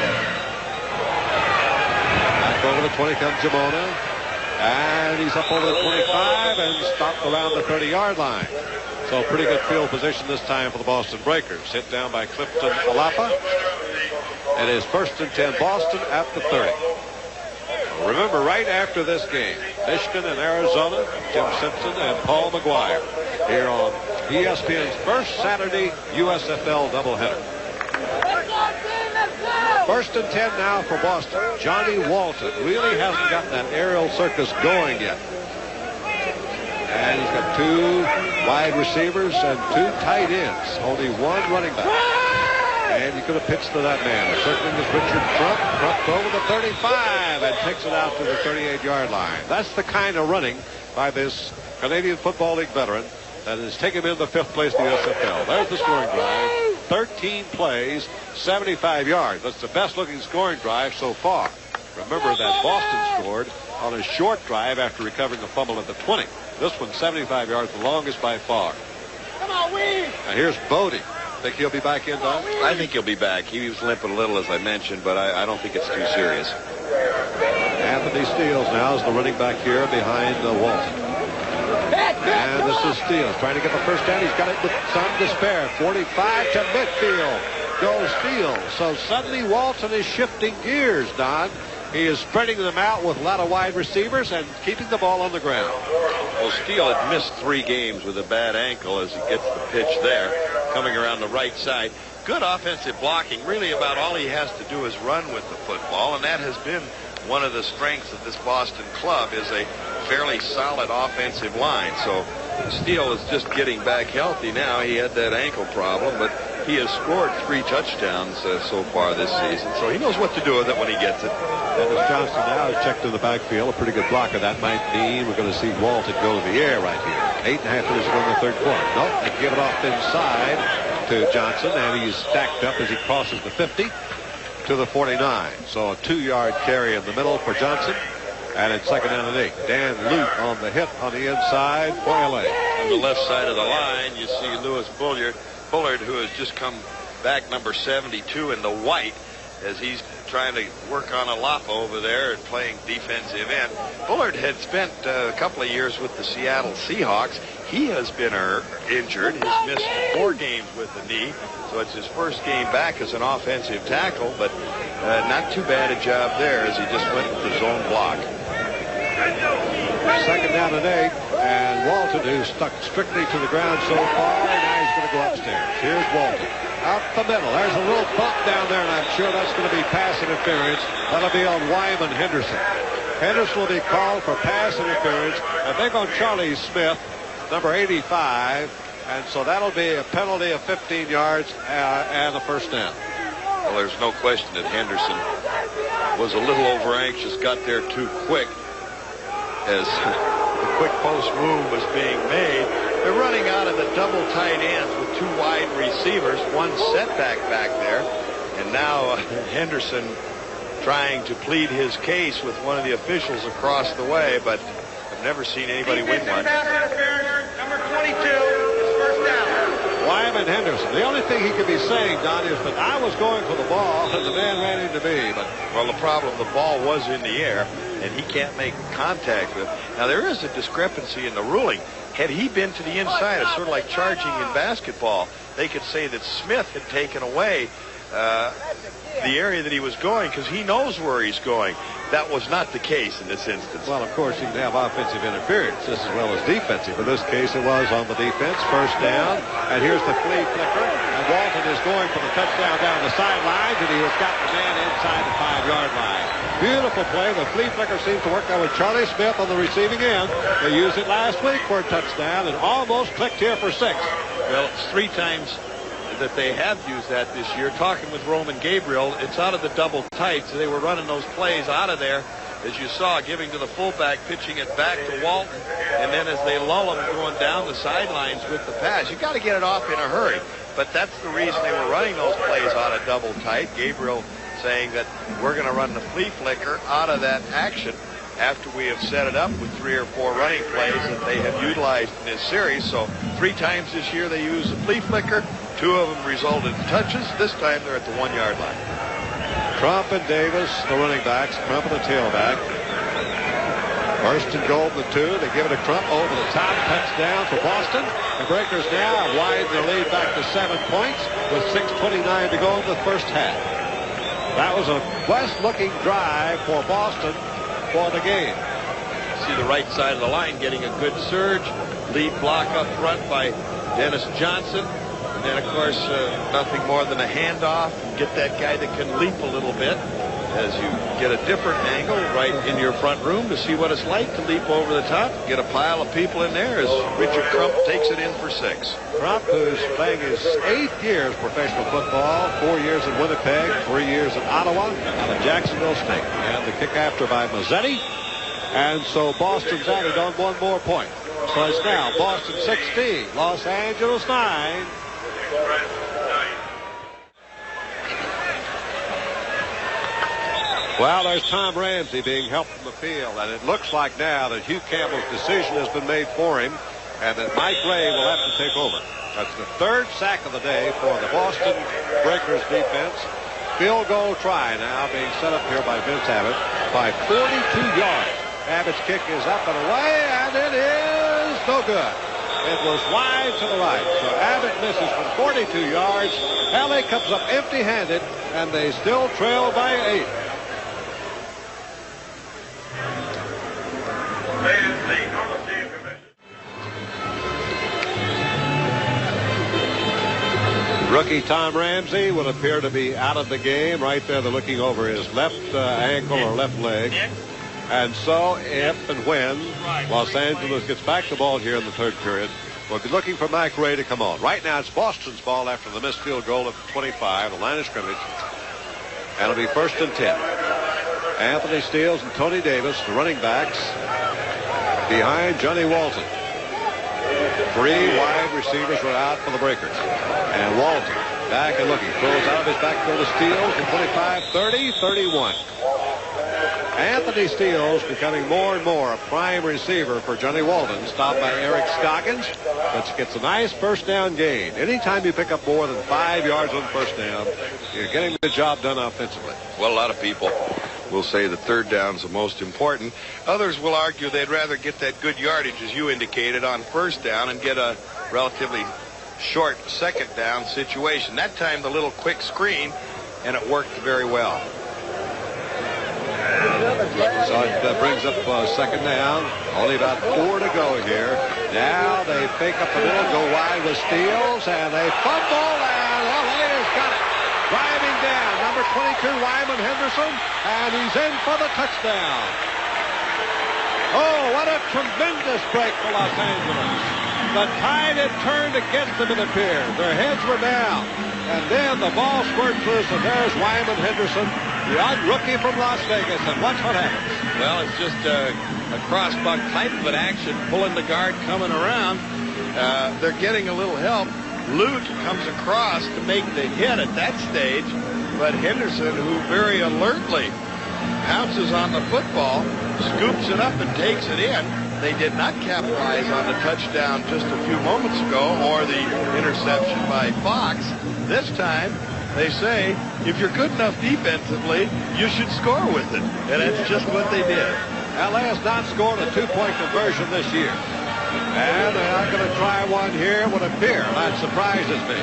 Back over the 20 comes Jamona. And he's up over the 25 and stopped around the 30-yard line. So pretty good field position this time for the Boston Breakers. Hit down by Clifton Alapa. It is 1st and 10 Boston at the 30. Remember, right after this game, Michigan and Arizona, Jim Simpson and Paul McGuire here on ESPN's first Saturday USFL doubleheader. 1st and 10 now for Boston. Johnny Walton really hasn't gotten that aerial circus going yet. And he's got 2 wide receivers and 2 tight ends. Only 1 running back. And he could have pitched to that man. Circling is Richard Crump over the 35 and takes it out to the 38-yard line. That's the kind of running by this Canadian Football League veteran that has taken him in the 5th place in the USFL. There's the scoring drive. 13 plays, 75 yards. That's the best-looking scoring drive so far. Remember that Boston scored on a short drive after recovering a fumble at the 20. This one's 75 yards, the longest by far. Come on, Wee! And here's Bodie. Think he'll be back in, Don? I think he'll be back. He was limping a little, as I mentioned, but I don't think it's too serious. Anthony Steele now is the running back here behind Walton. And this is Steele trying to get the first down. He's got it with some despair. 45 to midfield goes Steele. So suddenly Walton is shifting gears, Don. He is spreading them out with a lot of wide receivers and keeping the ball on the ground. Well, Steele had missed 3 games with a bad ankle as he gets the pitch there, coming around the right side. Good offensive blocking. Really about all he has to do is run with the football, and that has been one of the strengths of this Boston club, is a fairly solid offensive line. So Steele is just getting back healthy now. He had that ankle problem, but he has scored 3 touchdowns so far this season. So he knows what to do with it when he gets it. Dennis Johnson now is checked in the backfield. A pretty good blocker. That might mean we're going to see Walton go to the air right here. 8.5 minutes to go in the 3rd quarter. Nope, they give it off inside to Johnson, and he's stacked up as he crosses the 50 to the 49. So a 2-yard carry in the middle for Johnson. And it's 2nd down and 8. Dan Luke on the hit on the inside for LA. On the left side of the line, you see Lewis Bullard, who has just come back, number 72 in the white, as he's trying to work on Alapa over there and playing defensive end. Bullard had spent a couple of years with the Seattle Seahawks. He has been injured. He's missed 4 games with the knee, so it's his first game back as an offensive tackle, but not too bad a job there as he just went with the zone block. 2nd down and 8, and Walton, who's stuck strictly to the ground so far, and now he's going to go upstairs. Here's Walton. Out the middle. There's a little bump down there, and I'm sure that's going to be pass interference. That'll be on Wyman Henderson. Henderson will be called for pass interference. And they're on Charlie Smith, number 85, And so that'll be a penalty of 15 yards and a first down. Well, there's no question that Henderson was a little over anxious, got there too quick as the quick post move was being made. They're running out of the double tight ends with two wide receivers, one setback back there. And now Henderson trying to plead his case with one of the officials across the way, but I've never seen anybody win one. Pass interference, number 22, is first down. Wyman Henderson. The only thing he could be saying, Don, is that I was going for the ball and the man ran into me. But well, the problem, the ball was in the air and he can't make contact with it. Now there is a discrepancy in the ruling. Had he been to the inside, it's sort of like charging in basketball. They could say that Smith had taken away the area that he was going because he knows where he's going. That was not the case in this instance. Well, of course, you can have offensive interference just as well as defensive. In this case, it was on the defense. First down. And here's the flea flicker. And Walton is going for the touchdown down the sidelines, and he has got the man inside the 5-yard line. Beautiful play. The flea flicker seems to work out with Charlie Smith on the receiving end. They used it last week for a touchdown and almost clicked here for 6. Well, it's 3 times that they have used that this year. Talking with Roman Gabriel, it's out of the double tight, so they were running those plays out of there, as you saw, giving to the fullback, pitching it back to Walton, and then as they lull him going down the sidelines with the pass. You got to get it off in a hurry, but that's the reason they were running those plays out of double tight. Gabriel saying that we're going to run the flea flicker out of that action after we have set it up with 3 or 4 running plays that they have utilized in this series. So 3 times this year they used the flea flicker. 2 of them resulted in touches. This time they're at the 1-yard line. Crump and Davis, the running backs. Crump and the tailback. First and goal, the 2. They give it to Crump over the top. Touchdown for Boston. The Breakers now widen their lead back to 7 points with 6:29 to go in the first half. That was a west-looking drive for Boston for the game. See the right side of the line getting a good surge. Lead block up front by Dennis Johnson. And then, of course, nothing more than a handoff. Get that guy that can leap a little bit as you get a different angle right in your front room to see what it's like to leap over the top. Get a pile of people in there as Richard Crump takes it in for 6. Crump, who's playing his 8th year of professional football, 4 years in Winnipeg, 3 years in Ottawa, out of Jacksonville State. And the kick after by Mazzetti. And so Boston's added on 1 more point. So it's now Boston 16, Los Angeles 9. Well, there's Tom Ramsey being helped from the field, and it looks like now that Hugh Campbell's decision has been made for him, and that Mike Ray will have to take over. That's the 3rd sack of the day for the Boston Breakers defense. Field goal try now being set up here by Vince Abbott by 42 yards. Abbott's kick is up and away, and it is no good. It was wide to the right. So Abbott misses from 42 yards. LA comes up empty-handed, and they still trail by 8. Rookie Tom Ramsey would appear to be out of the game. Right there, they're looking over his left ankle or left leg. And so if and when Los Angeles gets back the ball here in the 3rd period, we'll be looking for Mike Ray to come on. Right now it's Boston's ball after the missed field goal at 25, the line of scrimmage. And it'll be 1st and 10. Anthony Steele and Tony Davis, the running backs, behind Johnny Walton. 3 wide receivers were out for the Breakers. And Walton back and looking. Throws out of his backfield to Steele from 25, 30, 31. Anthony Steele's becoming more and more a prime receiver for Johnny Walton, stopped by Eric Scoggins, which gets a nice first down gain. Anytime you pick up more than 5 yards on first down, you're getting the job done offensively. Well, a lot of people will say the 3rd down's the most important. Others will argue they'd rather get that good yardage, as you indicated, on first down and get a relatively short 2nd down situation. That time, the little quick screen, and it worked very well. So it brings up 2nd down. Only about 4 to go here. Now they fake up the middle, go wide with Steele, and they fumble, and LA has got it. Driving down, number 22, Wyman Henderson, and he's in for the touchdown. Oh, what a tremendous break for Los Angeles. The tide had turned against them, it appeared. Their heads were down. And then the ball squirts loose, and there's Wyman Henderson, the odd rookie from Las Vegas. And watch what happens. Well, it's just a cross-buck type of an action, pulling the guard, coming around. They're getting a little help. Lute comes across to make the hit at that stage, but Henderson, who very alertly pounces on the football, scoops it up and takes it in. They did not capitalize on the touchdown just a few moments ago or the interception by Fox. This time, they say, if you're good enough defensively, you should score with it. And that's just what they did. LA has not scored a two-point conversion this year. And they're not going to try one here, it would appear. That surprises me.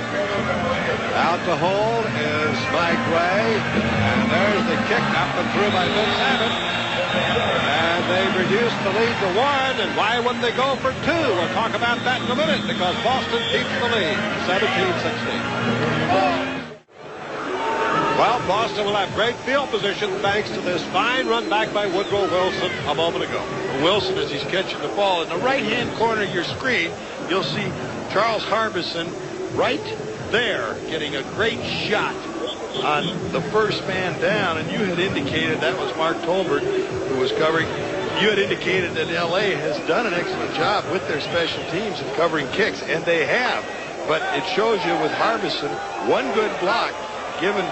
Out to hold is Mike Ray. And there's the kick up and through by Vince Abbott. And they've reduced the lead to 1. And why wouldn't they go for 2? We'll talk about that in a minute because Boston keeps the lead, 17-16. Well, Boston will have great field position thanks to this fine run back by Woodrow Wilson a moment ago. Wilson, as he's catching the ball, in the right-hand corner of your screen, you'll see Charles Harbison right there getting a great shot on the first man down, and you had indicated that was Mark Tolbert who was covering. You had indicated that L.A. has done an excellent job with their special teams in covering kicks, and they have. But it shows you with Harbison, one good block, given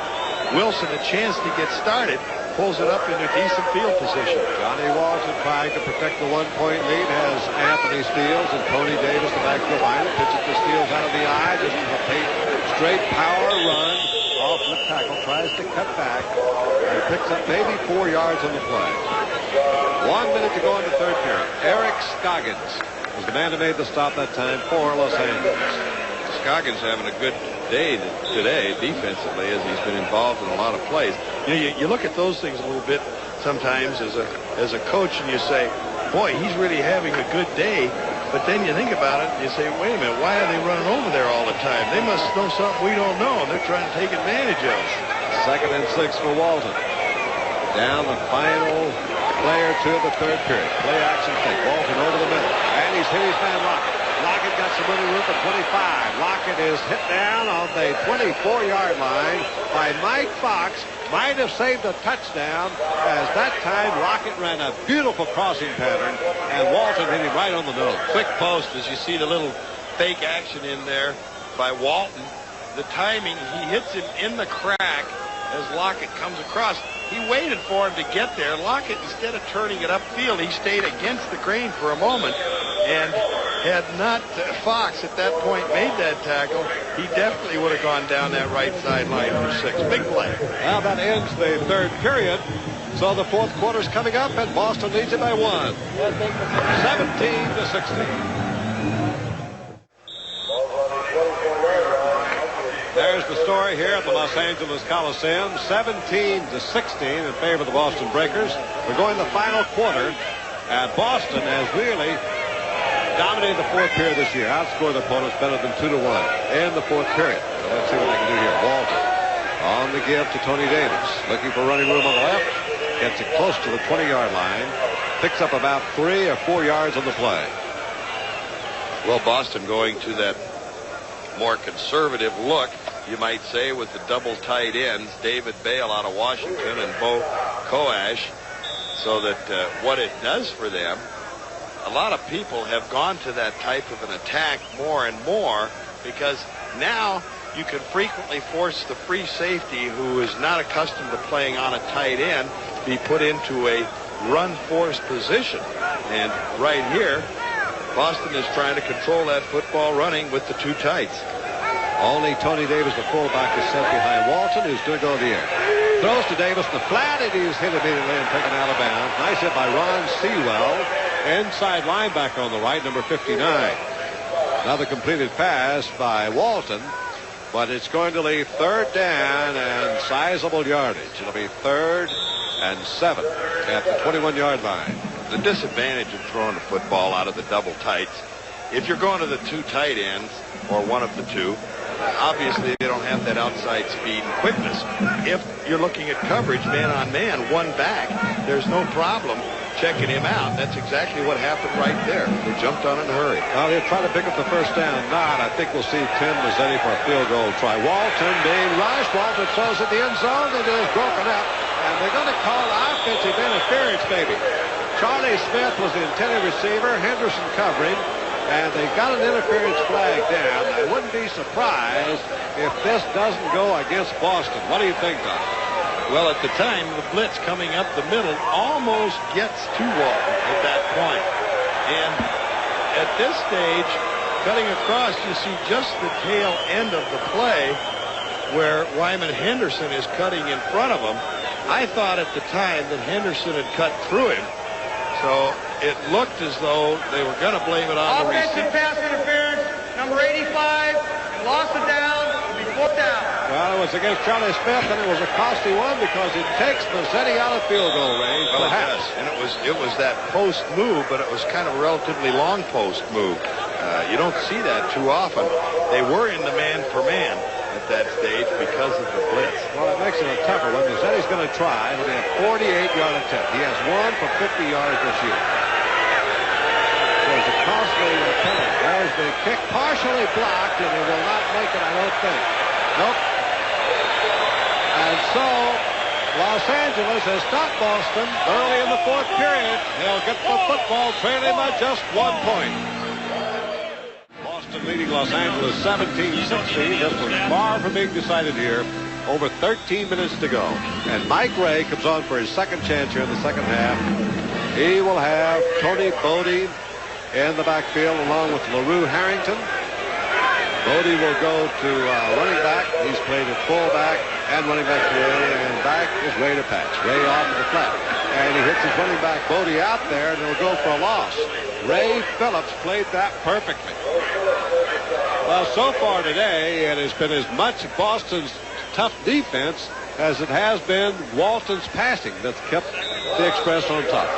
Wilson a chance to get started, pulls it up into decent field position. Johnny Walton trying to protect the one-point lead has Anthony Steele and Tony Davis, the backfield line, pitches to Steele out of the eye, just a straight power run off the tackle, tries to cut back, and picks up maybe 4 yards on the play. 1 minute to go in the third period. Eric Scoggins was the man who made the stop that time for Los Angeles. Scoggins having a good day today defensively as he's been involved in a lot of plays. You look at those things a little bit sometimes as a coach and you say, boy, he's really having a good day. But then you think about it and you say, wait a minute, why are they running over there all the time? They must know something we don't know, and they're trying to take advantage of us. 2nd and 6 for Walton. Down the final play or two of the third period. Play action fake. Walton over the middle. And he's hit his man Lockett. Lockett got some running room at 25. Lockett is hit down on the 24-yard line by Mike Fox. Might have saved a touchdown, as that time Lockett ran a beautiful crossing pattern, and Walton hit him right on the nose. Quick post, as you see the little fake action in there by Walton. The timing, he hits him in the crack as Lockett comes across. He waited for him to get there. Lockett, instead of turning it upfield, he stayed against the grain for a moment. And had not Fox at that point made that tackle, he definitely would have gone down that right sideline for 6. Big play. Well, that ends the third period. So the fourth quarter's coming up, and Boston leads it by 1. 17-16. There's the story here at the Los Angeles Coliseum, 17-16 in favor of the Boston Breakers. We're going the final quarter, and Boston has really dominated the fourth period this year. Outscored opponents better than 2-1 in the fourth period. Now let's see what they can do here. Walton on the give to Tony Davis, looking for running room on the left. Gets it close to the 20-yard line. Picks up about 3 or 4 yards on the play. Well, Boston going to that more conservative look, you might say, with the double tight ends, David Bale out of Washington and Bo Koash, so that what it does for them, a lot of people have gone to that type of an attack more and more, because now you can frequently force the free safety, who is not accustomed to playing on a tight end, be put into a run force position. And right here, Boston is trying to control that football running with the two tights. Only Tony Davis, the fullback, is set behind Walton, who's going to go to the air. Throws to Davis, the flat, and he's hit immediately and taken out of bounds. Nice hit by Ron Sewell, inside linebacker on the right, number 59. Another completed pass by Walton, but it's going to leave third down and sizable yardage. It'll be 3rd and 7 at the 21-yard line. The disadvantage of throwing the football out of the double tights, if you're going to the two tight ends, or one of the two, obviously they don't have that outside speed and quickness. If you're looking at coverage man on man, one back, there's no problem checking him out. That's exactly what happened right there. They jumped on it in a hurry. Well, they'll try to pick up the first down. Not. I think we'll see Tim Mazzetti for a field goal try. Walton being rushed. Walton throws it in the end zone. It is broken up. And they're going to call offensive interference, maybe. Charlie Smith was the intended receiver. Henderson covering. And they got an interference flag down. I wouldn't be surprised if this doesn't go against Boston. What do you think, Doc? Well, at the time, the blitz coming up the middle almost gets to Walton at that point. And at this stage, cutting across, you see just the tail end of the play where Wyman Henderson is cutting in front of him. I thought at the time that Henderson had cut through him. So it looked as though they were going to blame it on the receiver. Offensive pass interference, number 85, and loss of down, will be fourth down. Well, it was against Charlie Smith, and it was a costly one because it takes Mazzetti out of field goal range. Well, perhaps. And it was that post move, but it was kind of a relatively long post move. You don't see that too often. They were in the man for man at that stage because of the blitz. Well, it makes it a tougher one. Mazzetti's going to try when they have 48-yard attempt. He has one for 50 yards this year. There's a costly penalty. There's the kick, partially blocked, and he will not make it, I don't think. Nope. And so, Los Angeles has stopped Boston early in the fourth period. They'll get the football trailing by just 1 point. Boston leading Los Angeles 17-16. This was far from being decided here. Over 13 minutes to go. And Mike Ray comes on for his second chance here in the second half. He will have Tony Bodie in the backfield along with LaRue Harrington. Bodie will go to running back. He's played at fullback and running back today. And back is Ray to patch. Ray off to the flat. And he hits his running back Bodie out there, and he'll go for a loss. Ray Phillips played that perfectly. Well, so far today, it has been as much Boston's tough defense as it has been Walton's passing that's kept the Express on top.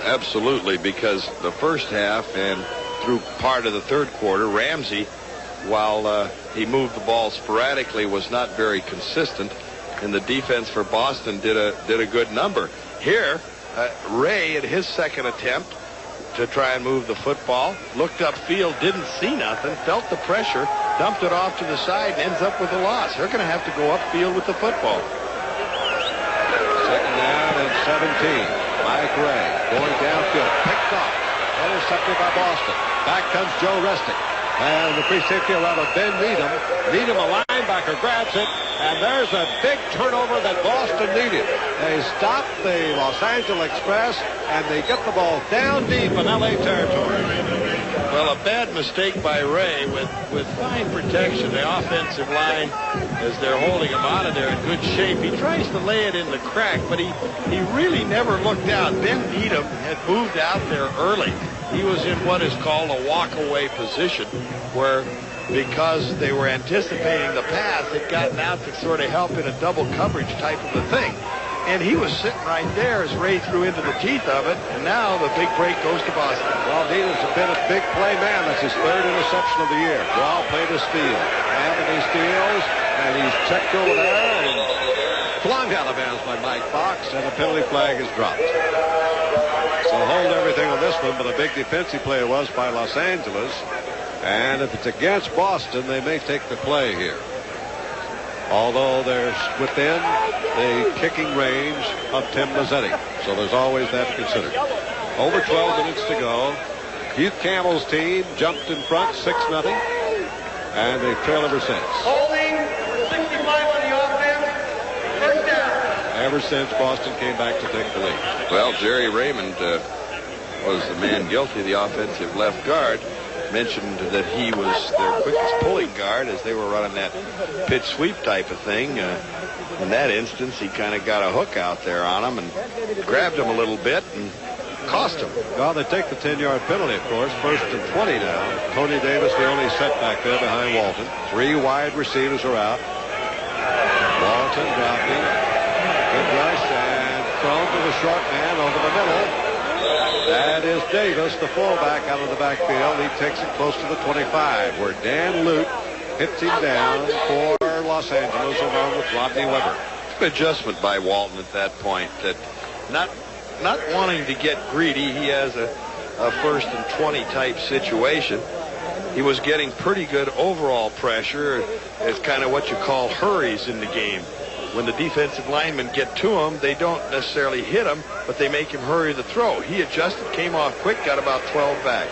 Absolutely, because the first half and through part of the third quarter, Ramsey, while he moved the ball sporadically, was not very consistent, and the defense for Boston did a good number. Here, Ray, at his second attempt to try and move the football, looked upfield, didn't see nothing, felt the pressure, dumped it off to the side, and ends up with a loss. They're going to have to go upfield with the football. Second down and 17. Mike Ray going downfield, picked off, intercepted by Boston. Back comes Joe Resnick. And the free safety around of Ben Needham. Needham, a linebacker, grabs it. And there's a big turnover that Boston needed. They stop the Los Angeles Express, and they get the ball down deep in L.A. territory. Well, a bad mistake by Ray with fine protection. The offensive line, as they're holding him out of there in good shape, he tries to lay it in the crack, but he really never looked out. Ben Needham had moved out there early. He was in what is called a walk-away position, where because they were anticipating the pass, they'd gotten out to sort of help in a double coverage type of a thing. And he was sitting right there as Ray threw into the teeth of it, and now the big break goes to Boston. Well, Needham's been a big play man. That's his third interception of the year. Raw play to steal. Anthony steals, and he's checked over there and flung out of bounds by Mike Fox, and a penalty flag is dropped. So hold everything on this one, but a big defensive play it was by Los Angeles. And if it's against Boston, they may take the play here. Although they're within the kicking range of Tim Mazzetti. So there's always that to consider. Over 12 minutes to go. Keith Campbell's team jumped in front 6-0. And they've trailed ever since. Holding number 65 on the offense. First down. Ever since Boston came back to take the lead. Well, Jerry Raymond was the man guilty, the offensive left guard. Mentioned that he was their quickest pulling guard as they were running that pitch sweep type of thing. In that instance, he kind of got a hook out there on him and grabbed him a little bit and cost him. Well, they take the 10-yard penalty, of course. First and 20 now. Tony Davis, the only setback there behind Walton. 3 wide receivers are out. Walton dropping. Good rush and thrown to the short man over the middle. That is Davis, the fullback, out of the backfield. He takes it close to the 25, where Dan Lute hits him down for Los Angeles along with Rodney Weber. Adjustment by Walton at that point. That not not wanting to get greedy. He has a first and 20 type situation. He was getting pretty good overall pressure. It's kind of what you call hurries in the game. When the defensive linemen get to him, they don't necessarily hit him, but they make him hurry the throw. He adjusted, came off quick, got about 12 back.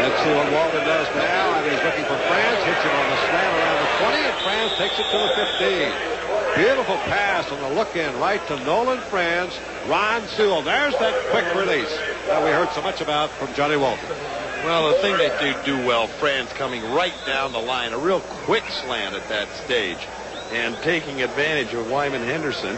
Let's see what Walden does now. And he's looking for France. Hits him on the slant around the 20, and France takes it to the 15. Beautiful pass on the look-in right to Nolan France. Ron Sewell. There's that quick release that we heard so much about from Johnny Walton. Well, the thing they do well, France coming right down the line, a real quick slant at that stage, and taking advantage of Wyman Henderson,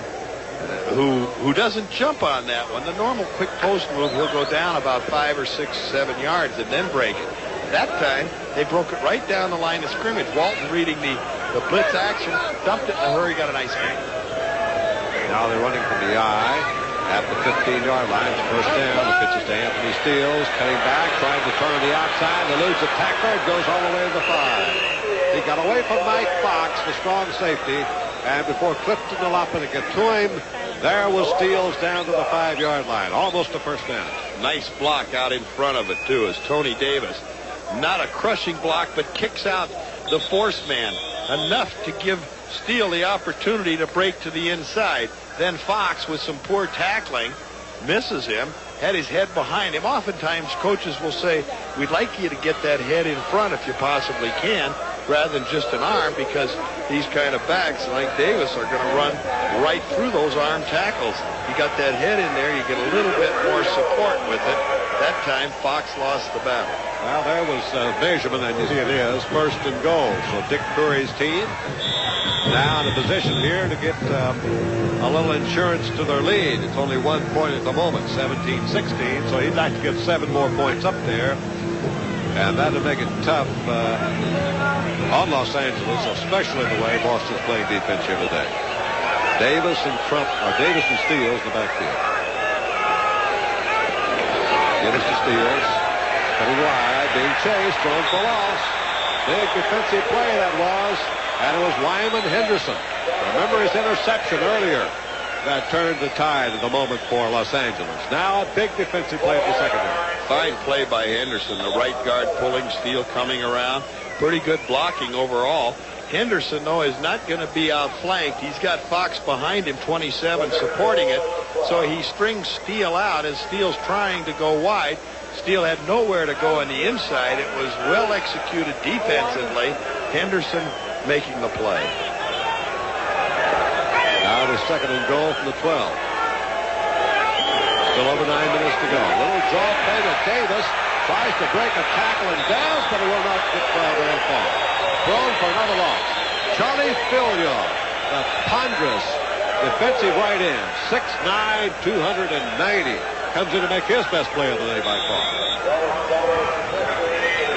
who doesn't jump on that one. The normal quick post move, he'll go down about 5 or 6, 7 yards and then break it. That time, they broke it right down the line of scrimmage. Walton reading the blitz action, dumped it in a hurry, got an ice cream. Now they're running from the eye at the 15-yard line. First down. The pitch is to Anthony Steele, cutting back, trying to turn on the outside. Eludes a tackler, goes all the way to the 5. He got away from Mike Fox, the strong safety, and before Clifton Jalopin could get to him, there was Steele's down to the 5-yard line. Almost a first down. Nice block out in front of it, too, as Tony Davis. Not a crushing block, but kicks out the force man enough to give Steele the opportunity to break to the inside. Then Fox, with some poor tackling, misses him, had his head behind him. Oftentimes, coaches will say, we'd like you to get that head in front if you possibly can, rather than just an arm, because these kind of backs like Davis are going to run right through those arm tackles. You got that head in there, you get a little bit more support with it. That time, Fox lost the battle. Well, there was measurement, and you see it is first and goal. So Dick Curry's team now in a position here to get a little insurance to their lead. It's only 1 point at the moment, 17-16. So he'd like to get 7 more points up there. And that'll make it tough on Los Angeles, especially the way Boston's playing defense here today. Davis and Steele in the backfield. Davis to Steele. Coming wide, being chased, thrown for loss. Big defensive play that was. And it was Wyman Henderson. Remember his interception earlier that turned the tide at the moment for Los Angeles. Now a big defensive play at the secondary. Fine play by Henderson. The right guard pulling, Steele coming around. Pretty good blocking overall. Henderson, though, is not going to be outflanked. He's got Fox behind him, 27, supporting it. So he strings Steele out as Steele's trying to go wide. Steele had nowhere to go on the inside. It was well executed defensively. Henderson making the play. Now it is second and goal from the 12. Still over 9 minutes to go. Little draw play to Davis. Tries to break a tackle and down, but it will not get very far. Thrown for another loss. Charlie Fillion, the ponderous defensive right end, 6'9", 290. Comes in to make his best play of the day by far.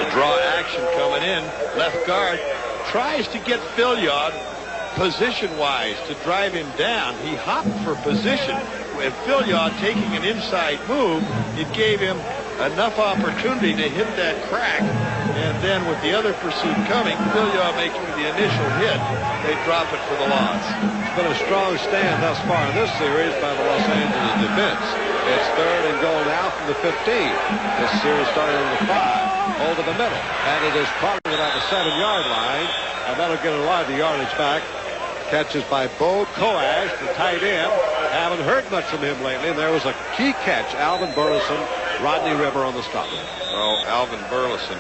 The draw action coming in. Left guard tries to get Fillion position-wise to drive him down. He hopped for position. With Fillion taking an inside move, it gave him enough opportunity to hit that crack. And then with the other pursuit coming, Fillion making the initial hit, they drop it for the loss. It's been a strong stand thus far in this series by the Los Angeles defense. It's third and goal now from the 15. This series started on the 5, over the middle. And it is caught at about the 7-yard line. And that'll get a lot of the yardage back. Catches by Bo Koash, the tight end. Haven't heard much from him lately. And there was a key catch. Alvin Burleson, Rodney River on the stop. Well, Alvin Burleson,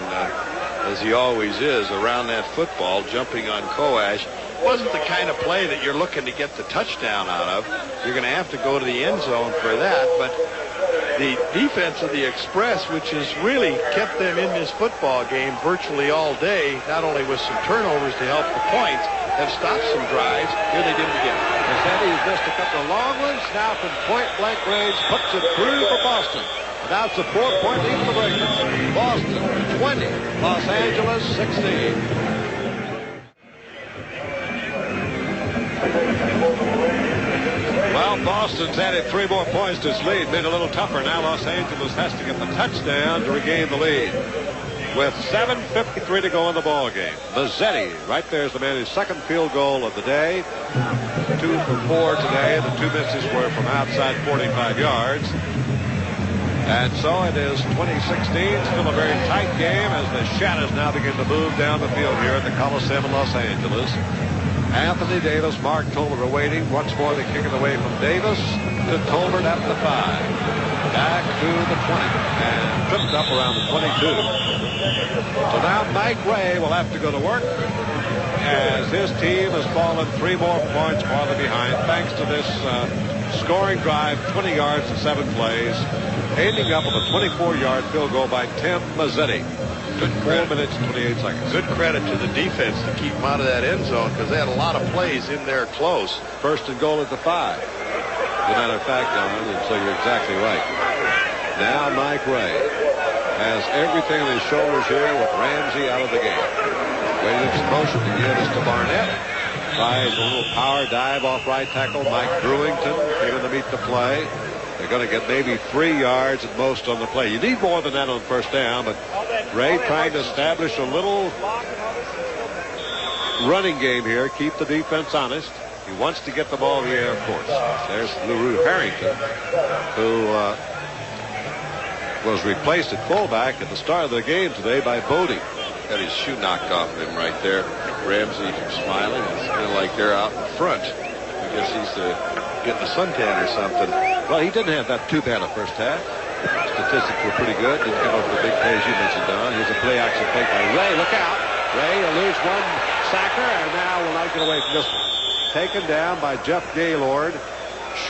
as he always is, around that football, jumping on Koash. Wasn't the kind of play that you're looking to get the touchdown out of. You're going to have to go to the end zone for that. But the defense of the Express, which has really kept them in this football game virtually all day, not only with some turnovers to help the points, have stopped some drives. Here they did it again. He's missed a couple of long ones. Now from point-blank range, puts it through for Boston. Now it's a 4-point lead for the Breakers. Boston 20, Los Angeles 16. Well, Boston's added 3 more points to its lead. Made it a little tougher. Now Los Angeles has to get the touchdown to regain the lead. with 7:53 to go in the ball game. Mazzetti, right there, is the man whose second field goal of the day. 2 for 4 today. The 2 misses were from outside 45 yards. And so it is 2016, still a very tight game as the shadows now begin to move down the field here at the Coliseum in Los Angeles. Anthony Davis, Mark Tolbert are waiting. Once more they kick it away from Davis to Tolbert at the 5. Back to the 20 and tripped up around the 22. So now Mike Ray will have to go to work as his team has fallen 3 more points farther behind thanks to this scoring drive, 20 yards in 7 plays, ending up with a 24-yard field goal by Tim Mazzetti. Good 4 minutes and 28 seconds. Good credit to the defense to keep them out of that end zone because they had a lot of plays in there close. First and goal at the 5. As a matter of fact, Don, and so you're exactly right. Now Mike Ray has everything on his shoulders here with Ramsey out of the game. Williams motion to give this to Barnett. Tries a little power dive off right tackle. Mike Brewington able to meet the play. They're going to get maybe 3 yards at most on the play. You need more than that on first down, but Ray trying to establish a little running game here, keep the defense honest. He wants to get the ball in the air, of course. There's LaRue Harrington, who was replaced at fullback at the start of the game today by Bodie. Got his shoe knocked off of him right there. Ramsey smiling. It's kind of like they're out in front. I guess he's getting a suntan or something. Well, he didn't have that too bad a first half. Statistics were pretty good. Didn't get over the big plays you mentioned, Don. Here's a play action fake by Ray. Look out. Ray eludes one sacker and now will not get away from this one. Taken down by Jeff Gaylord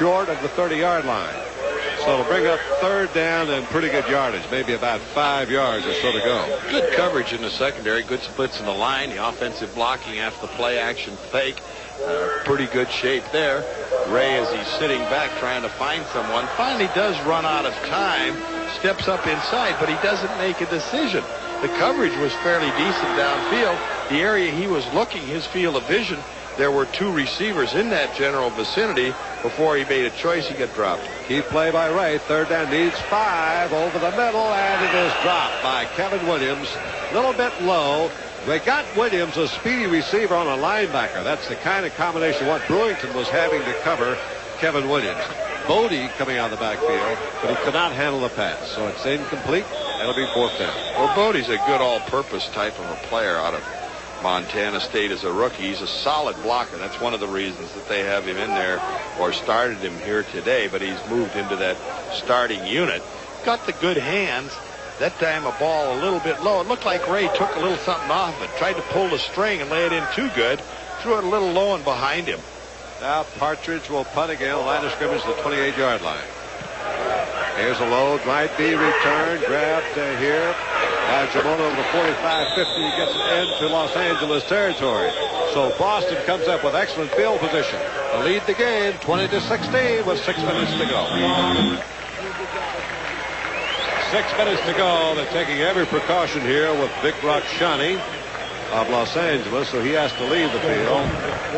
short of the 30-yard line. So it'll bring up 3rd down and pretty good yardage, maybe about 5 yards or so to go. Good coverage in the secondary, good splits in the line, the offensive blocking after the play action fake. Pretty good shape there. Ray, as he's sitting back trying to find someone, finally does run out of time, steps up inside, but he doesn't make a decision. The coverage was fairly decent downfield. The area he was looking, his field of vision, there were 2 receivers in that general vicinity. Before he made a choice, he got dropped. Key play by Ray. 3rd down, needs 5 over the middle, and it is dropped by Kevin Williams. A little bit low. They got Williams, a speedy receiver, on a linebacker. That's the kind of combination what Brewington was having to cover Kevin Williams. Bodie coming out of the backfield, but he could not handle the pass. So it's incomplete. That'll be 4th down. Well, Bodie's a good all-purpose type of a player out of Montana State as a rookie. He's a solid blocker. That's one of the reasons that they have him in there or started him here today, but he's moved into that starting unit. Got the good hands. That time a ball a little bit low. It looked like Ray took a little something off of it, tried to pull the string and lay it in too good, threw it a little low and behind him. Now Partridge will punt again. Line of scrimmage to the 28-yard line. Here's a load, might be returned, grabbed here by Jamona over the 45-50. Gets it into Los Angeles territory. So Boston comes up with excellent field position to lead the game 20-16 with 6 minutes to go. 6 minutes to go. They're taking every precaution here with Vic Rockshani of Los Angeles, so he has to leave the field,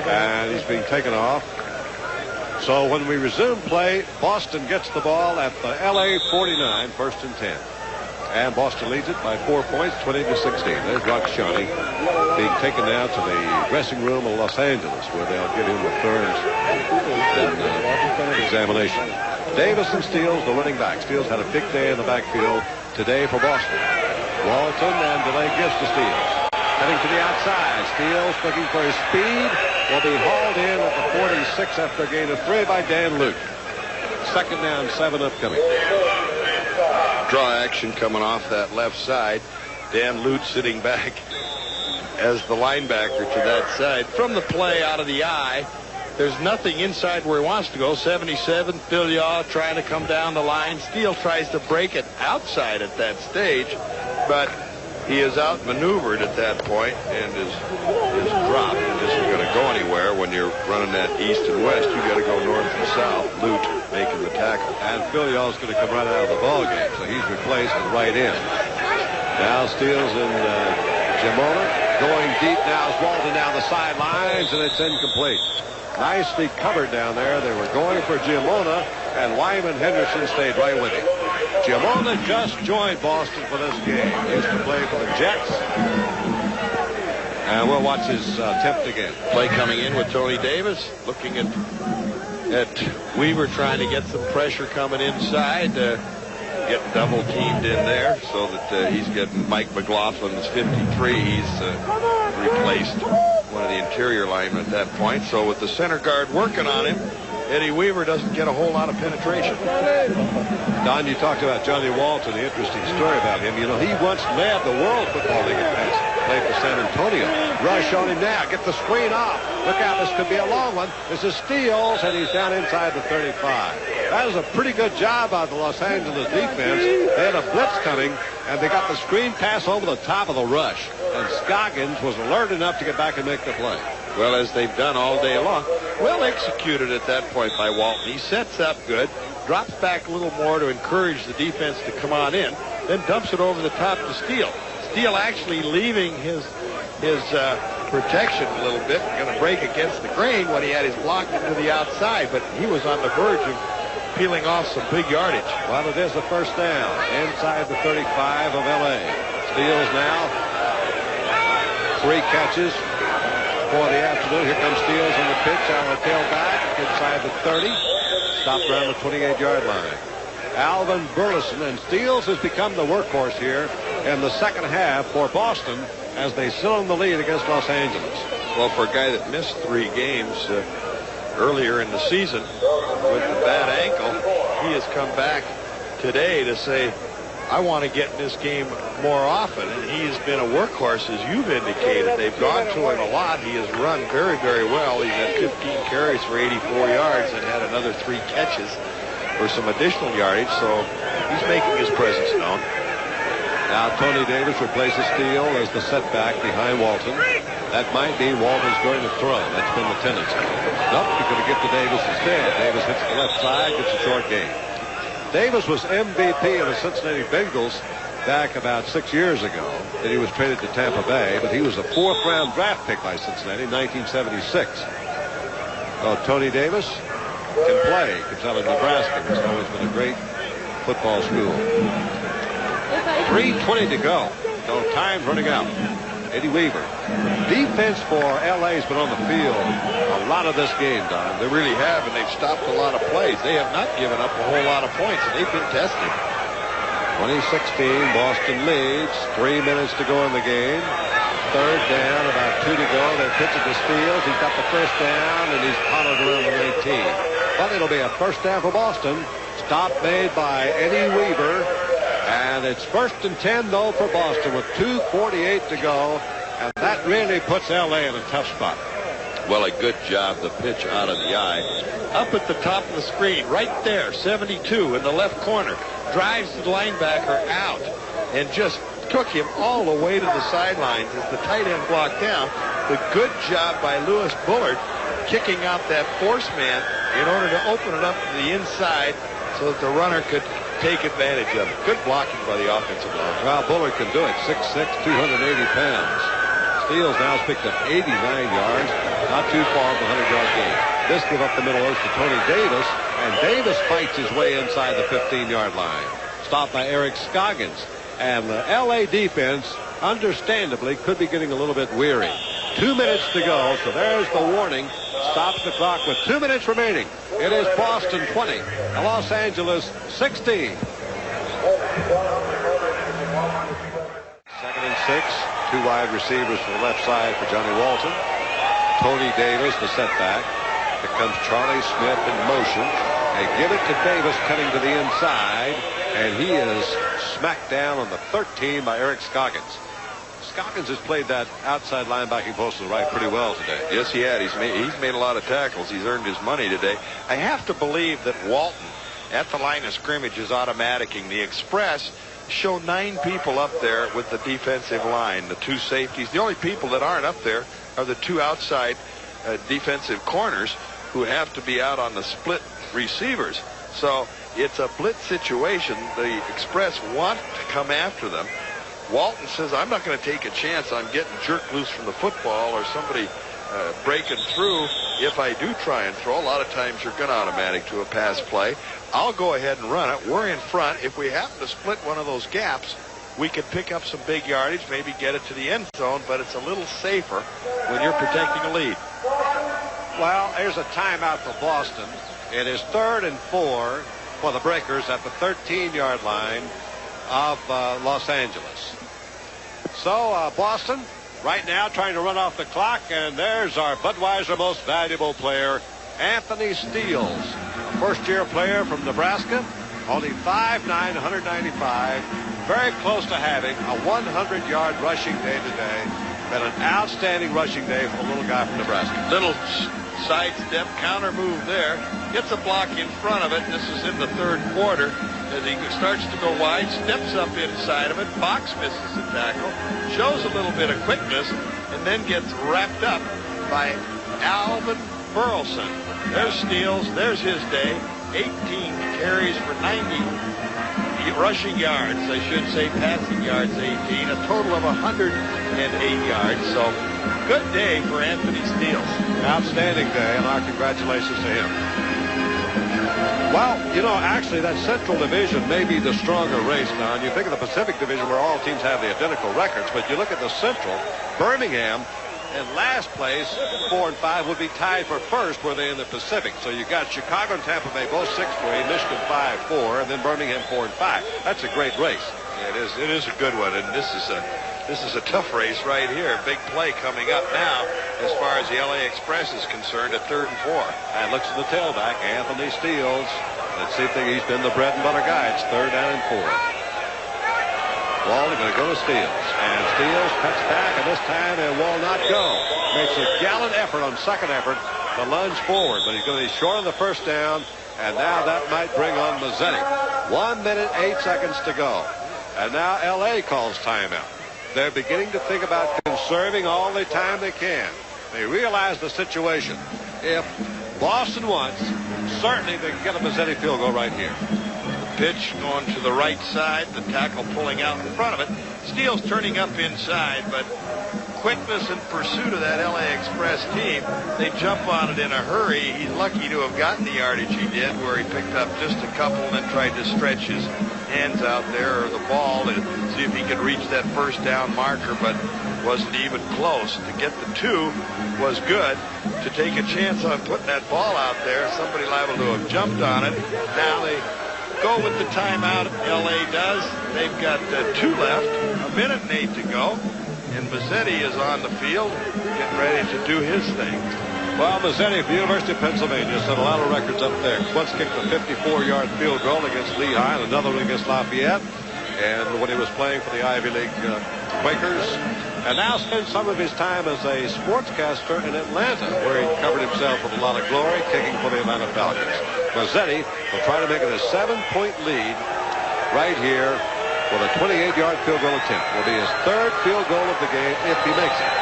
and he's being taken off. So when we resume play, Boston gets the ball at the LA 49, 1st and 10. And Boston leads it by 4 points, 20-16. There's Rockshani being taken now to the dressing room of Los Angeles, where they'll give him the third examination. Davis and Steele, the running back. Steele's had a big day in the backfield today for Boston. Walton and DeLay gives to Steele. Heading to the outside. Steele's looking for his speed. Will be hauled in at the 46 after a gain of 3 by Dan Luke. 2nd down, 7 upcoming. Draw action coming off that left side. Dan Lute sitting back as the linebacker to that side. From the play out of the eye, there's nothing inside where he wants to go. 77, Phil Yaw trying to come down the line. Steele tries to break it outside at that stage, but he is outmaneuvered at that point and is dropped. It isn't going to go anywhere when you're running that east and west. You got to go north and south. Lute making the tackle. And Phil Yaw's going to come right out of the ball game, so he's replaced with right in. Now Steele's in Jamona. Going deep now is Walton down the sidelines, and it's incomplete. Nicely covered down there. They were going for Jamona, and Wyman Henderson stayed right with him. Giamona just joined Boston for this game. Used to play for the Jets. And we'll watch his attempt again. Play coming in with Tony Davis, looking at Weaver trying to get some pressure coming inside. Getting double teamed in there so that he's getting Mike McLaughlin's 53. He's replaced one of the interior linemen at that point. So with the center guard working on him, Eddie Weaver doesn't get a whole lot of penetration. Don, you talked about Johnny Walton, the interesting story about him. You know, he once led the World Football League in passing. Played for San Antonio. Rush on him now. Get the screen off. Look out, this could be a long one. This is Steele, and he's down inside the 35. That was a pretty good job by the Los Angeles defense. They had a blitz coming, and they got the screen pass over the top of the rush. And Scoggins was alert enough to get back and make the play. Well, as they've done all day long. Well executed at that point by Walton. He sets up good, drops back a little more to encourage the defense to come on in, then dumps it over the top to Steele. Steele actually leaving his protection a little bit, going to break against the grain when he had his block into the outside, but he was on the verge of peeling off some big yardage. Well, it is a first down inside the 35 of L.A. Steele's now 3 catches for the afternoon. Here comes Steele's on the pitch on the tailback inside the 30. Stopped around the 28-yard line. Alvin Burleson, and Steele's has become the workhorse here in the second half for Boston as they still in the lead against Los Angeles. Well, for a guy that missed 3 games earlier in the season with a bad ankle, he has come back today to say, I want to get in this game more often, and he has been a workhorse, as you've indicated. They've gone to him a lot. He has run very, very well. He's had 15 carries for 84 yards and had another 3 catches for some additional yardage, so he's making his presence known. Now Tony Davis replaces Steele as the setback behind Walton. That might be Walton's going to throw. That's been the tendency. Nope, he's going to give to Davis instead. Davis hits the left side, gets a short gain. Davis was MVP of the Cincinnati Bengals back about 6 years ago. Then he was traded to Tampa Bay, but he was a 4th-round draft pick by Cincinnati in 1976. So Tony Davis can play. Comes out of Nebraska. It's always been a great football school. 3:20 to go. So time's running out. Eddie Weaver. Defense for L.A.'s been on the field a lot of this game, Don. They really have, and they've stopped a lot of plays. They have not given up a whole lot of points, and they've been tested. 2016, Boston leads. 3 minutes to go in the game. 3rd down, about 2 to go. They pitch it to Steele. He's got the first down, and he's potted around the 18. But it'll be a first down for Boston. Stop made by Eddie Weaver. And it's 1st and 10, though, for Boston with 2:48 to go. And that really puts L.A. in a tough spot. Well, a good job, the pitch out of the eye. Up at the top of the screen, right there, 72 in the left corner. Drives the linebacker out and just took him all the way to the sidelines as the tight end blocked down. The good job by Lewis Bullard kicking out that force man in order to open it up to the inside so that the runner could take advantage of it. Good blocking by the offensive line. Well, Bullard can do it. 6'6", 280 pounds. Steele's now picked up 89 yards, not too far from the 100-yard gain. This give up the middle goes to Tony Davis, and Davis fights his way inside the 15-yard line. Stopped by Eric Scoggins. And the L.A. defense, understandably, could be getting a little bit weary. 2 minutes to go, so there's the warning. Stops the clock with 2 minutes remaining. It is Boston 20, and Los Angeles 16. 2nd and 6. 2 wide receivers to the left side for Johnny Walton. Tony Davis, the setback. Here comes Charlie Smith in motion. They give it to Davis cutting to the inside, and he is smacked down on the 13 by Eric Scoggins. Scoggins has played that outside linebacking post to the right pretty well today. Yes, he had. He's made a lot of tackles. He's earned his money today. I have to believe that Walton at the line of scrimmage is automaticing. The Express show 9 people up there with the defensive line, the 2 safeties. The only people that aren't up there are the 2 outside defensive corners who have to be out on the split receivers. So it's a blitz situation. The Express want to come after them. Walton says, I'm not going to take a chance on getting jerked loose from the football or somebody breaking through if I do try and throw, a lot of times you're gun automatic to a pass play. I'll go ahead and run it. We're in front. If we happen to split one of those gaps, we could pick up some big yardage, maybe get it to the end zone, but it's a little safer when you're protecting a lead. Well, here's a timeout for Boston. It is 3rd and 4 for the Breakers at the 13-yard line of Los Angeles. So Boston right now trying to run off the clock, and there's our Budweiser most valuable player, Anthony Steele, a first-year player from Nebraska, only 5'9", 195, very close to having a 100-yard rushing day today. Been an outstanding rushing day for the little guy from Nebraska. Little sidestep counter move there. Gets a block in front of it. This is in the 3rd quarter. As he starts to go wide, steps up inside of it. Fox misses the tackle. Shows a little bit of quickness, and then gets wrapped up by Alvin Burleson. There's Steele's. There's his day. 18 carries for 90 rushing yards. I should say passing yards 18. A total of 108 yards. So good day for Anthony Steele. Outstanding day, and our congratulations to him. Well, you know, actually that Central Division may be the stronger race now. And you think of the Pacific Division where all teams have the identical records, but you look at the Central, Birmingham in last place, 4 and 5, would be tied for first were they in the Pacific. So you got Chicago and Tampa Bay both 6-3, Michigan 5-4, and then Birmingham 4 and 5. That's a great race. It is a good one, and this is a tough race right here. Big play coming up now as far as the LA Express is concerned at 3rd and 4. And looks at the tailback, Anthony Steele. Let's see if he's been the bread and butter guy. It's 3rd down and 4. Wall going to go to Steele. And Steele cuts back, and this time it will not go. Makes a gallant effort on second effort to lunge forward, but he's going to be short on the first down, and now that might bring on Mazzetti. 1 minute, 8 seconds to go. And now L.A. calls timeout. They're beginning to think about conserving all the time they can. They realize the situation. If Boston wants, certainly they can get a Mazzetti field goal right here. Pitch going to the right side, the tackle pulling out in front of it. Steele's turning up inside, but quickness and pursuit of that LA Express team, they jump on it in a hurry. He's lucky to have gotten the yardage he did, where he picked up just a couple and then tried to stretch his hands out there or the ball to see if he could reach that first down marker, but wasn't even close. To get the 2 was good. To take a chance on putting that ball out there, somebody liable to have jumped on it. Now they go with the timeout. LA does. They've got 2 left, 1 minute and 8 to go, and Mazzetti is on the field getting ready to do his thing. Well, Mazzetti from the University of Pennsylvania set a lot of records up there. Once kicked a 54-yard field goal against Lehigh and another one against Lafayette, and when he was playing for the Ivy League Quakers, and now spends some of his time as a sportscaster in Atlanta, where he covered himself with a lot of glory, kicking for the Atlanta Falcons. Mazzetti will try to make it a 7-point lead right here with a 28-yard field goal attempt. Will be his 3rd field goal of the game if he makes it.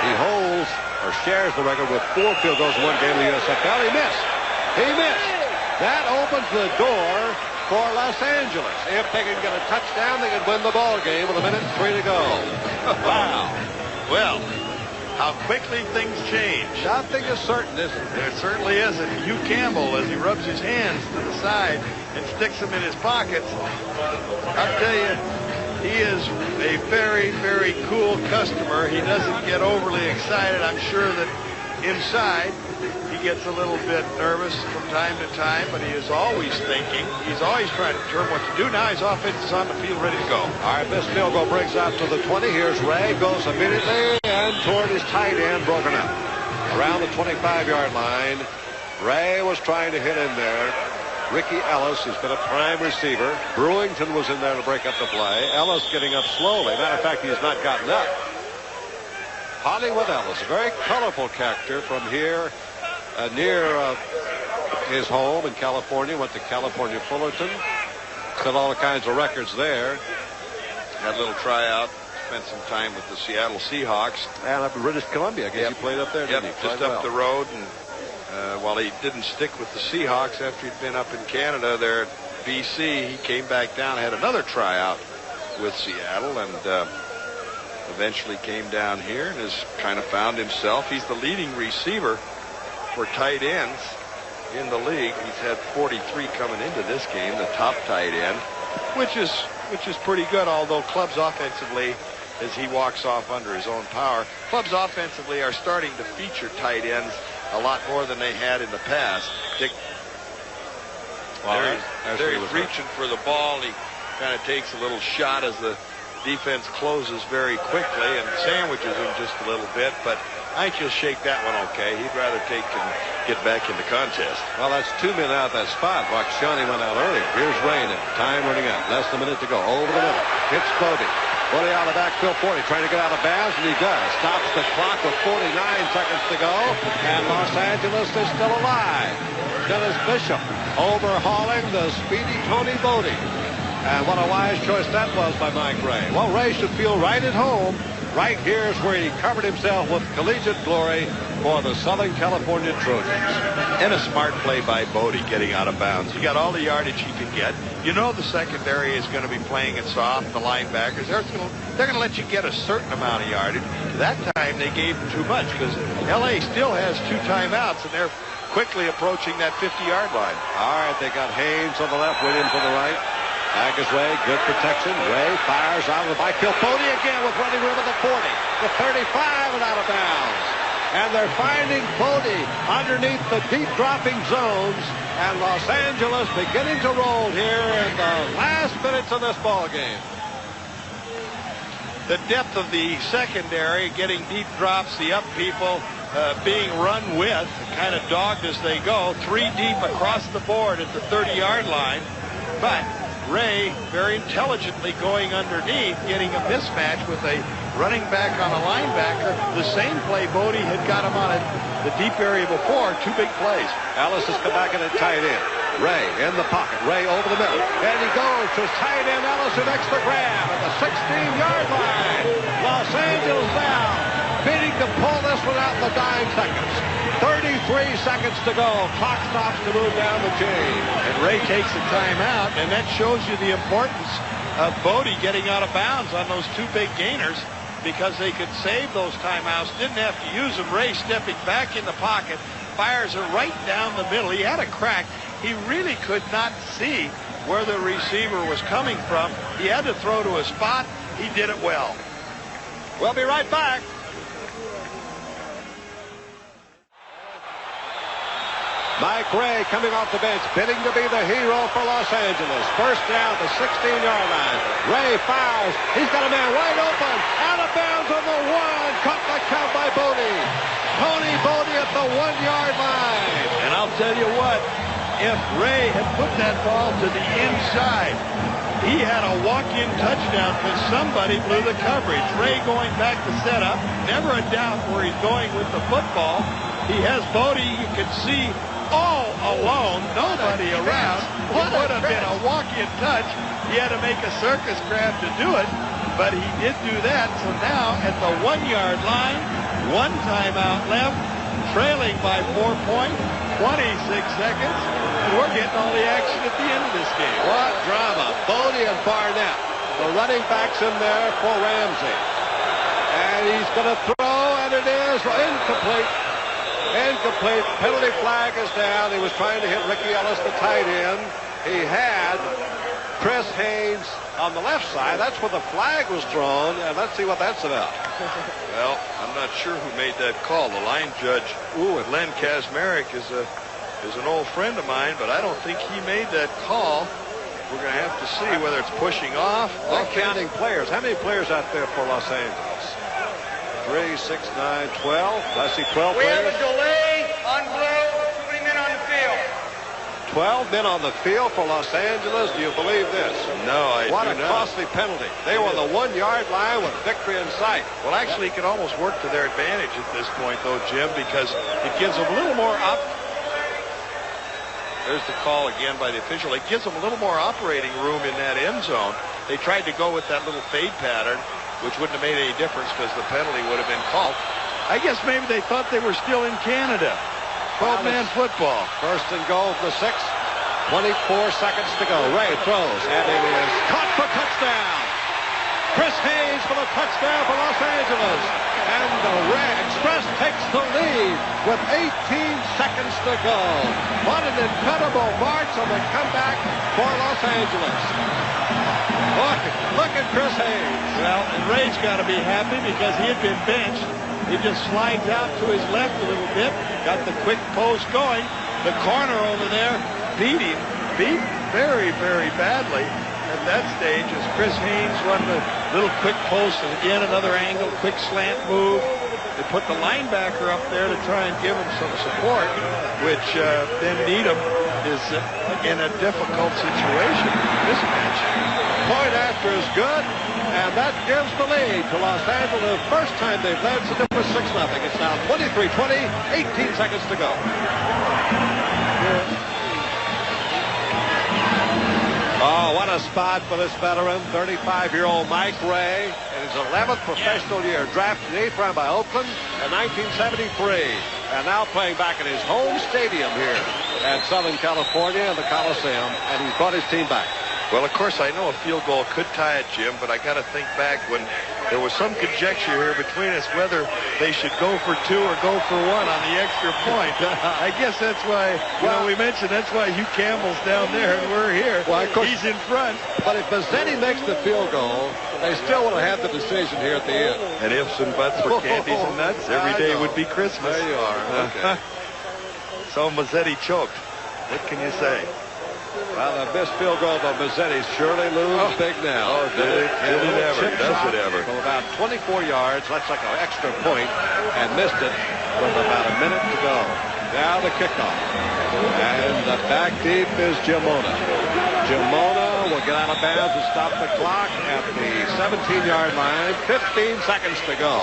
He holds or shares the record with 4 field goals in one game in the USFL. He missed. He missed. That opens the door for Los Angeles. If they can get a touchdown, they can win the ball game with 1 minute and 3 to go. Wow. Well, how quickly things change. Nothing is certain, is it? There certainly isn't. Hugh Campbell, as he rubs his hands to the side and sticks them in his pockets, I'll tell you, he is a very, very cool customer. He doesn't get overly excited. I'm sure that inside he gets a little bit nervous from time to time, but he is always thinking. He's always trying to determine what to do. Now his offense is on the field ready to go. All right, this field goal brings out to the 20. Here's Ray, goes immediately and toward his tight end, broken up. Around the 25-yard line, Ray was trying to hit in there. Ricky Ellis, who's been a prime receiver. Brewington was in there to break up the play. Ellis getting up slowly. Matter of fact, he has not gotten up. Hollywood Ellis, a very colorful character from here near his home in California. Went to California Fullerton. Set all kinds of records there. Had a little tryout. Spent some time with the Seattle Seahawks. And up in British Columbia. I guess he played up there, didn't he? Just up the road. And while he didn't stick with the Seahawks after he'd been up in Canada there at BC, he came back down, had another tryout with Seattle, and eventually came down here and has kind of found himself. He's the leading receiver for tight ends in the league. He's had 43 coming into this game, the top tight end, which is pretty good, although Clubs offensively, as he walks off under his own power, Clubs offensively are starting to feature tight ends a lot more than they had in the past. There he's reaching for the ball, and he kind of takes a little shot as the defense closes very quickly and sandwiches him just a little bit, but I think he'll shake that one okay. He'd rather take and get back in the contest. Well, that's 2 men out that spot. Shawnee went out earlier. Here's Ray now. Time running out. Less than a minute to go. Over the middle. Hits Bodie. Bodie out of the backfield 40. Trying to get out of bounds, and he does. Stops the clock with 49 seconds to go. And Los Angeles is still alive. Dennis Bishop overhauling the speedy Tony Bodie. And what a wise choice that was by Mike Ray. Well, Ray should feel right at home. Right here is where he covered himself with collegiate glory for the Southern California Trojans. And a smart play by Bodie getting out of bounds. He got all the yardage he could get. You know the secondary is going to be playing it soft. The linebackers, they're going to let you get a certain amount of yardage. That time they gave him too much because L.A. still has 2 timeouts, and they're quickly approaching that 50-yard line. All right, they got Haines on the left, Williams on the right. Back is Ray, good protection. Ray fires out of the backfield. Bodie again with running room at the 40. The 35 and out of bounds. And they're finding Bodie underneath the deep dropping zones. And Los Angeles beginning to roll here in the last minutes of this ball game. The depth of the secondary, getting deep drops, the up people being run with, kind of dogged as they go. 3 deep across the board at the 30-yard line. But Ray very intelligently going underneath, getting a mismatch with a running back on a linebacker. The same play Bodie had got him on the deep area before. 2 big plays. Ellis has come back in at tight end. Ray in the pocket. Ray over the middle. And he goes to tight end Ellis, who makes the grab at the 16-yard line. Los Angeles now bidding to pull this one out in the dying seconds. 33 seconds to go. Clock stops to move down the chain. And Ray takes a timeout, and that shows you the importance of Bodie getting out of bounds on those 2 big gainers, because they could save those timeouts, didn't have to use them. Ray stepping back in the pocket, fires it right down the middle. He had a crack. He really could not see where the receiver was coming from. He had to throw to a spot. He did it well. We'll be right back. Mike Ray coming off the bench, bidding to be the hero for Los Angeles. First down at the 16-yard line. Ray fires. He's got a man wide open. Out of bounds on the 1. Caught by count by Bodie. Tony Bodie at the 1-yard line. And I'll tell you what, if Ray had put that ball to the inside, he had a walk-in touchdown because somebody blew the coverage. Ray going back to set up. Never a doubt where he's going with the football. He has Bodie, you can see, all alone, nobody around. It would have been a walk-in touch. He had to make a circus grab to do it, but he did do that. So now at the 1-yard line, 1 timeout left, trailing by 4 points, 26 seconds, and we're getting all the action at the end of this game. What drama. Bodie and Barnett, the running backs in there for Ramsey. And he's going to throw, and it is incomplete. Incomplete. Penalty flag is down. He was trying to hit Ricky Ellis, the tight end. He had Kris Haines on the left side. That's where the flag was thrown, and let's see what that's about. Well, I'm not sure who made that call. The line judge, Len Kazmarek, is an old friend of mine, but I don't think he made that call. We're going to have to see whether it's pushing off. They're counting players. How many players out there for Los Angeles? 3, 6, 9, 12. I see 12 We players. have a delay on blue. Too many men on the field. 12 men on the field for Los Angeles. Do you believe this? No, I What do a not. costly penalty. They were on the 1-yard line with victory in sight. Well, actually, it could almost work to their advantage at this point, though, Jim, because it gives them a little more There's the call again by the official. It gives them a little more operating room in that end zone. They tried to go with that little fade pattern, which wouldn't have made any difference because the penalty would have been called. I guess maybe they thought they were still in Canada. 12-man football. First and goal for the 6. 24 seconds to go. Ray throws, and it is caught for touchdown. Kris Haines for the touchdown for Los Angeles. And the Express takes the lead with 18 seconds to go. What an incredible march on the comeback for Los Angeles. Boy, look at Kris Haines. Well, and Ray's got to be happy because he had been benched. He just slides out to his left a little bit, got the quick post going. The corner over there beat very, very badly at that stage as Kris Haines run the little quick post, and again another angle, quick slant move. They put the linebacker up there to try and give him some support, which then Needham is in a difficult situation. Mismatch. Point after is good, and that gives the lead to Los Angeles. First time they've led since it was 6-0. It's now 23-20, 18 seconds to go. Oh, what a spot for this veteran, 35-year-old Mike Ray, in his 11th professional year, drafted 8th round by Oakland in 1973, and now playing back in his home stadium here at Southern California in the Coliseum, and he's brought his team back. Well, of course, I know a field goal could tie it, Jim, but I got to think back when there was some conjecture here between us whether they should go for 2 or go for 1 on the extra point. I guess that's why, we mentioned that's why Hugh Campbell's down there and we're here. Well, of course, he's in front. But if Mazzetti makes the field goal, they still would have had the decision here at the end. And ifs and buts for candies and nuts. Every day would be Christmas. There you are. Okay. So Mazzetti choked. What can you say? Well, the missed field goal by Mazzetti surely looms big now. Oh, did it ever? Does it ever? From about 24 yards, that's like an extra point, and missed it with about a minute to go. Now the kickoff. And the back deep is Gimona. Gimona will get out of bounds and stop the clock at the 17-yard line. 15 seconds to go.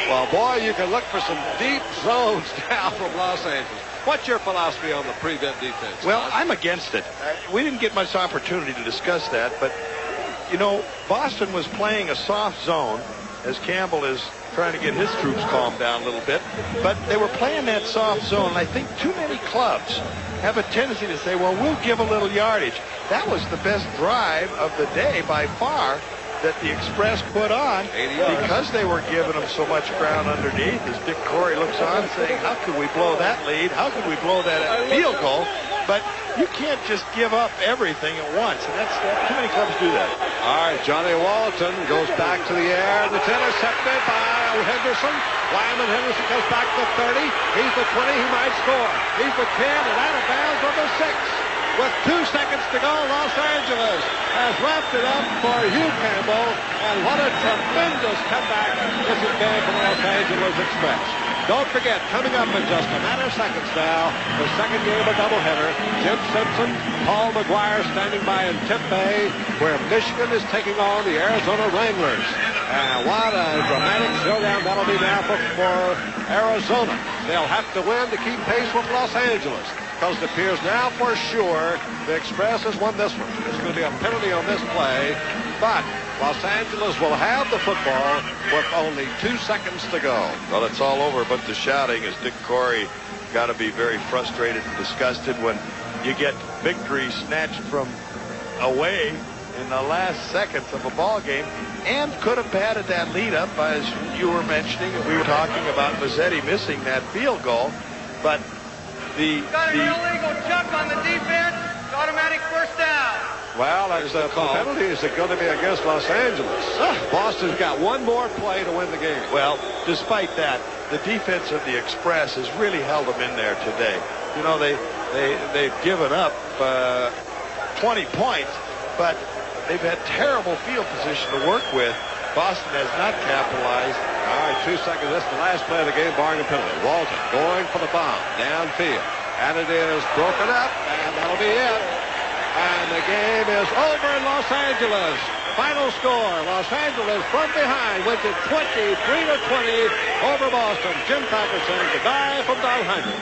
Well, boy, you can look for some deep zones now from Los Angeles. What's your philosophy on the prevent defense? Well, I'm against it. We didn't get much opportunity to discuss that, but, Boston was playing a soft zone as Campbell is trying to get his troops calmed down a little bit, but they were playing that soft zone, and I think too many clubs have a tendency to say, well, we'll give a little yardage. That was the best drive of the day by far that the Express put on because they were giving them so much ground underneath as Dick Corey looks on saying, how could we blow that lead? How could we blow that field goal? But you can't just give up everything at once, and that's too many clubs do that. All right, Johnny Walton goes back to the air, and it's intercepted by Henderson. Wyman Henderson goes back to the 30. He's the 20. He might score. He's the 10, and out of bounds on the 6. With 2 seconds to go, Los Angeles has wrapped it up for Hugh Campbell, and what a tremendous comeback this has been for the Los Angeles Express. Don't forget, coming up in just a matter of seconds now, the second game of doubleheader. Jim Simpson, Paul McGuire standing by in Tempe, where Michigan is taking on the Arizona Wranglers. And what a dramatic showdown that'll be now for Arizona. They'll have to win to keep pace with Los Angeles, because it appears now for sure the Express has won this one. There's going to be a penalty on this play, but Los Angeles will have the football with only 2 seconds to go. Well, it's all over but the shouting, as Dick Corey got to be very frustrated and disgusted when you get victory snatched from away in the last seconds of a ball game, and could have padded that lead up, as you were mentioning. We were talking about Mazzetti missing that field goal, but Got an illegal chuck on the defense. Automatic first down. Well, that's the penalty is going to be against Los Angeles. Boston's got one more play to win the game. Well, despite that, the defense of the Express has really held them in there today. They've given up 20 points, but they've had terrible field position to work with. Boston has not capitalized. All right, 2 seconds. This is the last play of the game, barring a penalty. Walton going for the bomb downfield. And it is broken up, and that'll be it. And the game is over in Los Angeles. Final score, Los Angeles from behind wins it 23-20 over Boston. Jim Packer saying goodbye from Don Heinrich.